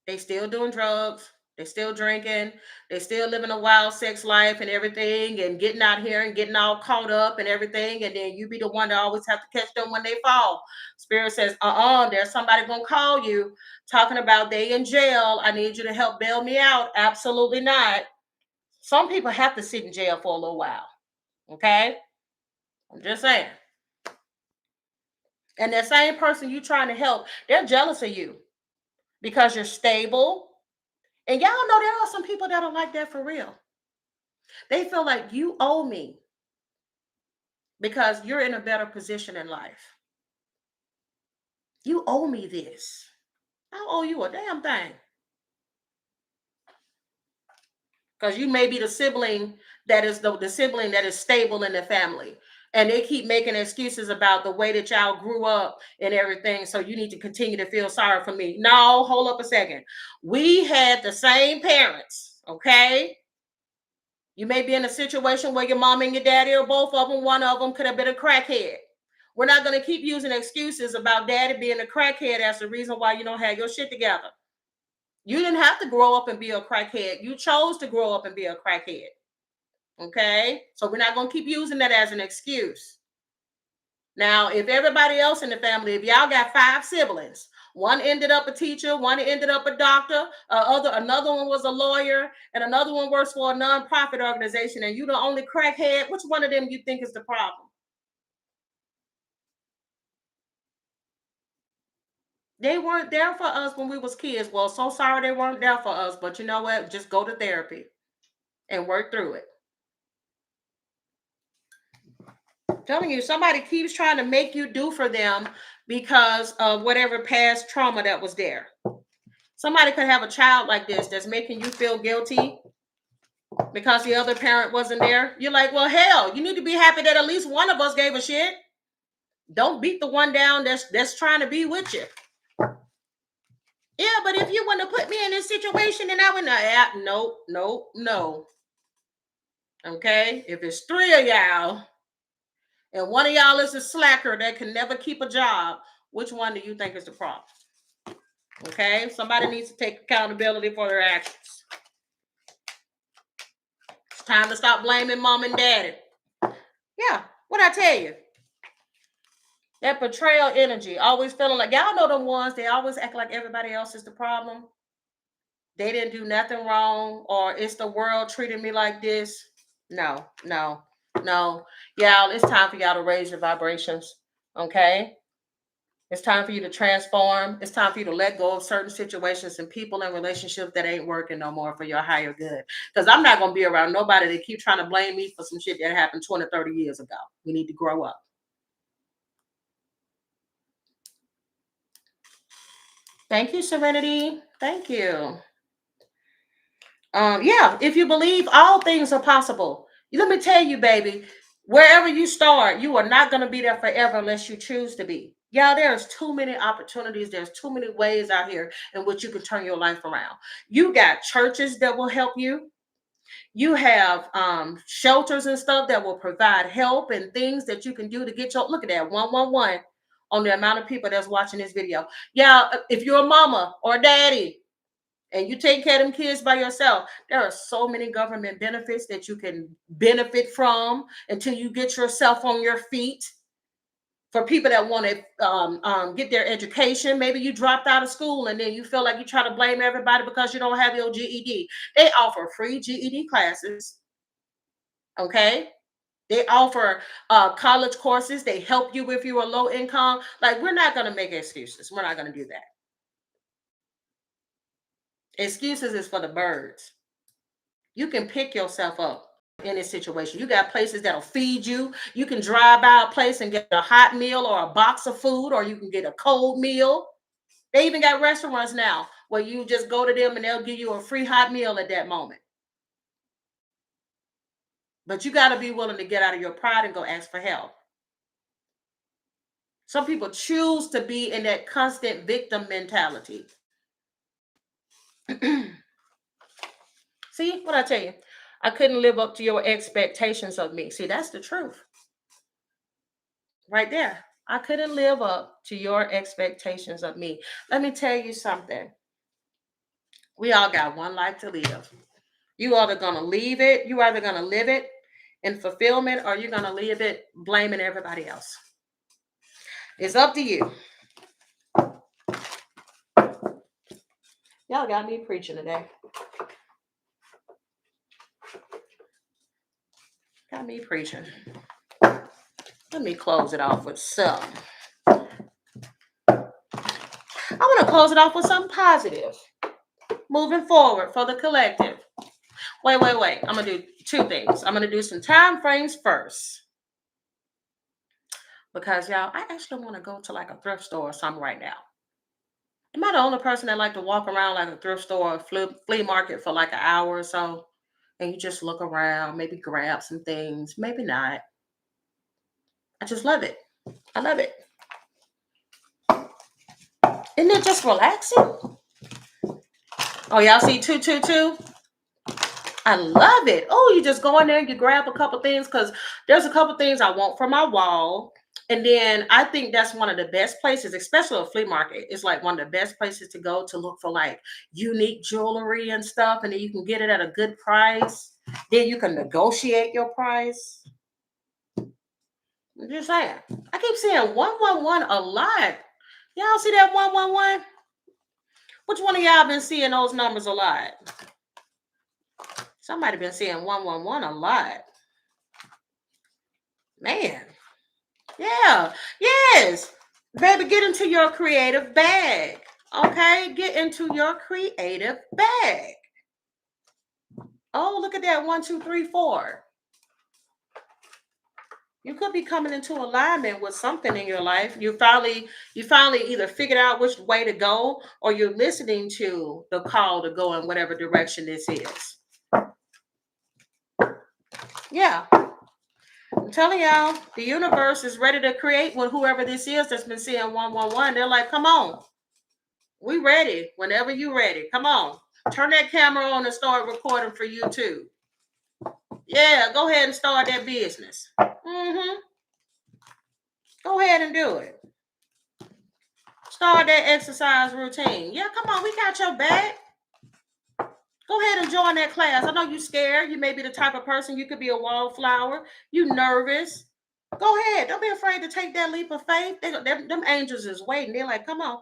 they still doing drugs, they still drinking, they still living a wild sex life and everything, and getting out here and getting all caught up and everything, and then you be the one that always have to catch them when they fall. Spirit says, there's somebody gonna call you talking about they in jail. I need you to help bail me out. Absolutely not. Some people have to sit in jail for a little while. Okay, I'm just saying. And that same person you trying to help, they're jealous of you because you're stable. And y'all know there are some people that are like that for real. They feel like you owe me because you're in a better position in life. You owe me this. I owe you a damn thing. Because you may be the sibling that is the sibling that is stable in the family. And they keep making excuses about the way that y'all grew up and everything. So you need to continue to feel sorry for me. No, hold up a second. We had the same parents, okay? You may be in a situation where your mom and your daddy or both of them, one of them could have been a crackhead. We're not going to keep using excuses about daddy being a crackhead as the reason why you don't have your shit together. You didn't have to grow up and be a crackhead. You chose to grow up and be a crackhead. Okay? So we're not going to keep using that as an excuse. Now, if everybody else in the family, if y'all got 5 siblings, one ended up a teacher, one ended up a doctor, another one was a lawyer, and another one works for a nonprofit organization, and you the only crackhead, which one of them you think is the problem? They weren't there for us when we was kids. Well, so sorry they weren't there for us, but you know what? Just go to therapy and work through it. I'm telling you, somebody keeps trying to make you do for them because of whatever past trauma that was there. Somebody could have a child like this that's making you feel guilty because the other parent wasn't there. You're like, well, hell, you need to be happy that at least one of us gave a shit. Don't beat the one down that's trying to be with you. Yeah, but if you want to put me in this situation, then I would not. No. Okay, if it's 3 of y'all and one of y'all is a slacker that can never keep a job, which one do you think is the problem? Okay, somebody needs to take accountability for their actions. It's time to stop blaming mom and daddy. Yeah, what I tell you? That betrayal energy, always feeling like, y'all know them ones, they always act like everybody else is the problem. They didn't do nothing wrong, or it's the world treating me like this. No, no, no. Y'all, it's time for y'all to raise your vibrations. Okay? It's time for you to transform. It's time for you to let go of certain situations and people and relationships that ain't working no more for your higher good. Because I'm not going to be around nobody that keep trying to blame me for some shit that happened 20, 30 years ago. We need to grow up. Thank you, Serenity. Thank you. Yeah, if you believe all things are possible, let me tell you, baby, wherever you start, you are not going to be there forever unless you choose to be. Yeah, there's too many opportunities. There's too many ways out here in which you can turn your life around. You got churches that will help you. You have shelters and stuff that will provide help and things that you can do to get your, look at that, 111 on the amount of people that's watching this video. Yeah, if you're a mama or daddy, and you take care of them kids by yourself, there are so many government benefits that you can benefit from until you get yourself on your feet. For people that want to get their education, maybe you dropped out of school and then you feel like you try to blame everybody because you don't have your GED. They offer free GED classes. Okay. They offer college courses. They help you if you're a low income. Like, we're not going to make excuses. We're not going to do that. Excuses is for the birds. You can pick yourself up in this situation. You got places that'll feed you. You can drive by a place and get a hot meal or a box of food, or you can get a cold meal. They even got restaurants now where you just go to them and they'll give you a free hot meal at that moment. But you got to be willing to get out of your pride and go ask for help. Some people choose to be in that constant victim mentality. See what I tell you? I couldn't live up to your expectations of me. See, that's the truth. Right there. I couldn't live up to your expectations of me. Let me tell you something. We all got one life to live. You either gonna leave it, you either gonna live it in fulfillment, or you're gonna leave it blaming everybody else. It's up to you. Y'all got me preaching today. Got me preaching. Let me close it off with some. I want to close it off with something positive. Moving forward for the collective. Wait. I'm going to do two things. I'm going to do some time frames first. Because, y'all, I actually want to go to like a thrift store or something right now. Am I the only person that like to walk around like a thrift store or flea market for like an hour or so? And you just look around, maybe grab some things, maybe not. I just love it. I love it. Isn't it just relaxing? Oh, y'all see 222? I love it. Oh, you just go in there, you grab a couple things, because there's a couple things I want for my wall. And then I think that's one of the best places, especially a flea market. It's like one of the best places to go to look for like unique jewelry and stuff. And then you can get it at a good price. Then you can negotiate your price. I'm just saying. I keep seeing 111 a lot. Y'all see that 111? Which one of y'all been seeing those numbers a lot? Somebody been seeing 111 a lot. Man. Yeah. Yes. Baby, get into your creative bag. Okay? Get into your creative bag. Oh, look at that. 1, 2, 3, 4. You could be coming into alignment with something in your life. You finally either figured out which way to go, or you're listening to the call to go in whatever direction this is. Yeah. I'm telling y'all, the universe is ready to create with whoever this is that's been seeing 111. They're like, come on. We ready whenever you ready. Come on. Turn that camera on and start recording for YouTube. Yeah, go ahead and start that business. Go ahead and do it. Start that exercise routine. Yeah, come on. We got your back. Go ahead and join that class. I know you're scared. You may be the type of person, you could be a wallflower. You nervous. Go ahead. Don't be afraid to take that leap of faith. Them angels is waiting. They're like, come on,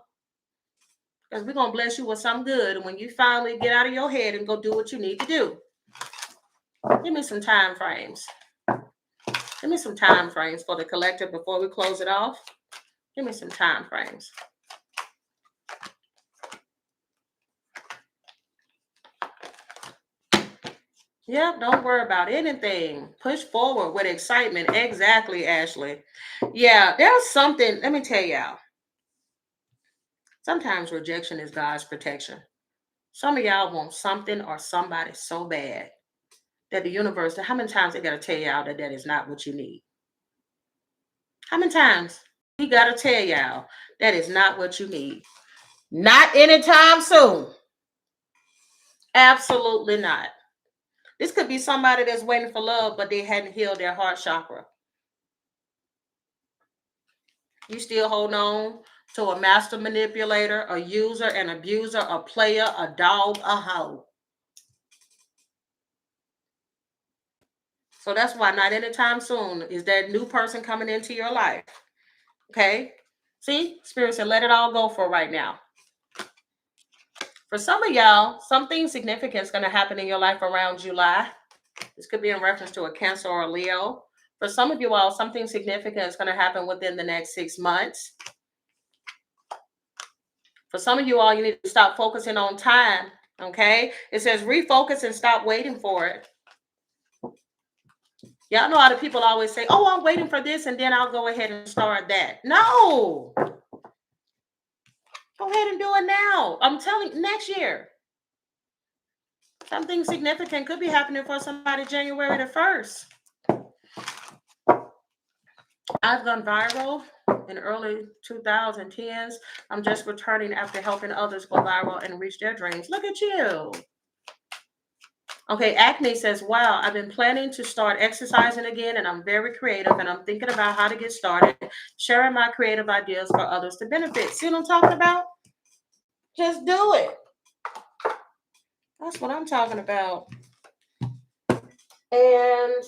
because we're going to bless you with something good. And when you finally get out of your head and go do what you need to do, give me some time frames. Give me some time frames for the collective before we close it off. Give me some time frames. Yep, don't worry about anything. Push forward with excitement. Exactly, Ashley. Yeah, there's something. Let me tell y'all. Sometimes rejection is God's protection. Some of y'all want something or somebody so bad that the universe, how many times they got to tell y'all that that is not what you need? How many times he got to tell y'all that is not what you need? Not anytime soon. Absolutely not. This could be somebody that's waiting for love, but they hadn't healed their heart chakra. You still hold on to a master manipulator, a user, an abuser, a player, a dog, a hoe. So that's why not anytime soon is that new person coming into your life. Okay? See, Spirit said, let it all go for right now. For some of y'all, something significant is going to happen in your life around July. This could be in reference to a Cancer or a Leo. For some of you all, something significant is going to happen within the next 6 months. For some of you all, you need to stop focusing on time. Okay? It says refocus and stop waiting for it. Y'all know how the people always say, oh, I'm waiting for this and then I'll go ahead and start that. No. Go ahead and do it now. I'm telling you, next year. Something significant could be happening for somebody January the 1st. I've gone viral in early 2010s. I'm just returning after helping others go viral and reach their dreams. Look at you. Okay, Acne says, wow, I've been planning to start exercising again, and I'm very creative, and I'm thinking about how to get started, sharing my creative ideas for others to benefit. See what I'm talking about? Just do it. That's what I'm talking about. And,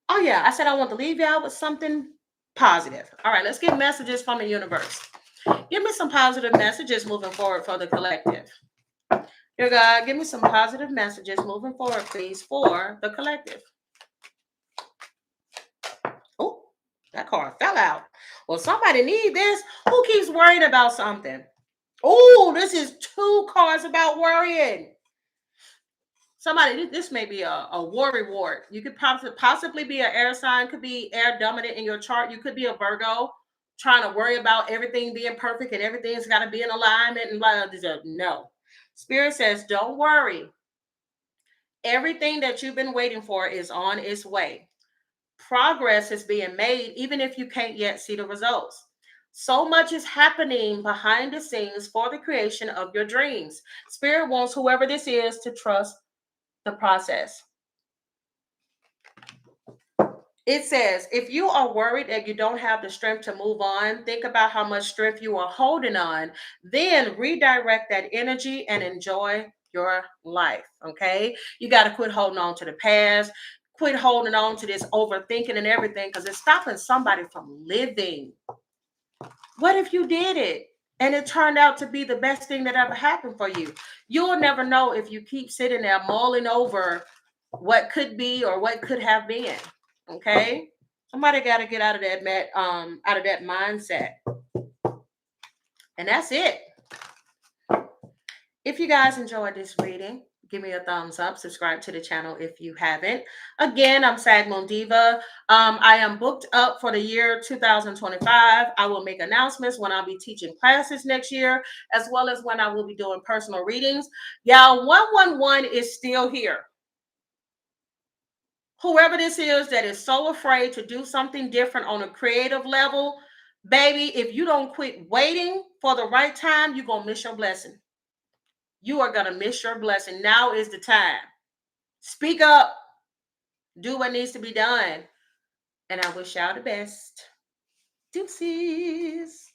oh yeah, I said I want to leave y'all with something positive. All right, let's get messages from the universe. Give me some positive messages moving forward for the collective. Dear God, give me some positive messages moving forward, please, for the collective. Oh, that card fell out. Well, somebody need this. Who keeps worrying about something? Oh, this is 2 cards about worrying. Somebody, this may be a worry ward. You could possibly be an air sign, could be air dominant in your chart. You could be a Virgo trying to worry about everything being perfect and everything's got to be in alignment and blah, blah, blah. No. Spirit says, don't worry. Everything that you've been waiting for is on its way. Progress is being made, even if you can't yet see the results. So much is happening behind the scenes for the creation of your dreams. Spirit wants whoever this is to trust the process. It says, if you are worried that you don't have the strength to move on, think about how much strength you are holding on, then redirect that energy and enjoy your life. Okay. You got to quit holding on to the past, quit holding on to this overthinking and everything, because it's stopping somebody from living. What if you did it and it turned out to be the best thing that ever happened for you? You'll never know if you keep sitting there mulling over what could be or what could have been. Okay, somebody got to get out of that mindset, and that's it. If you guys enjoyed this reading, give me a thumbs up. Subscribe to the channel if you haven't. Again, I'm Sag Moon Diva. I am booked up for the year 2025. I will make announcements when I'll be teaching classes next year, as well as when I will be doing personal readings. Y'all, 111 is still here. Whoever this is that is so afraid to do something different on a creative level, baby, if you don't quit waiting for the right time, you're going to miss your blessing. You are going to miss your blessing. Now is the time. Speak up. Do what needs to be done. And I wish y'all the best. Deuces.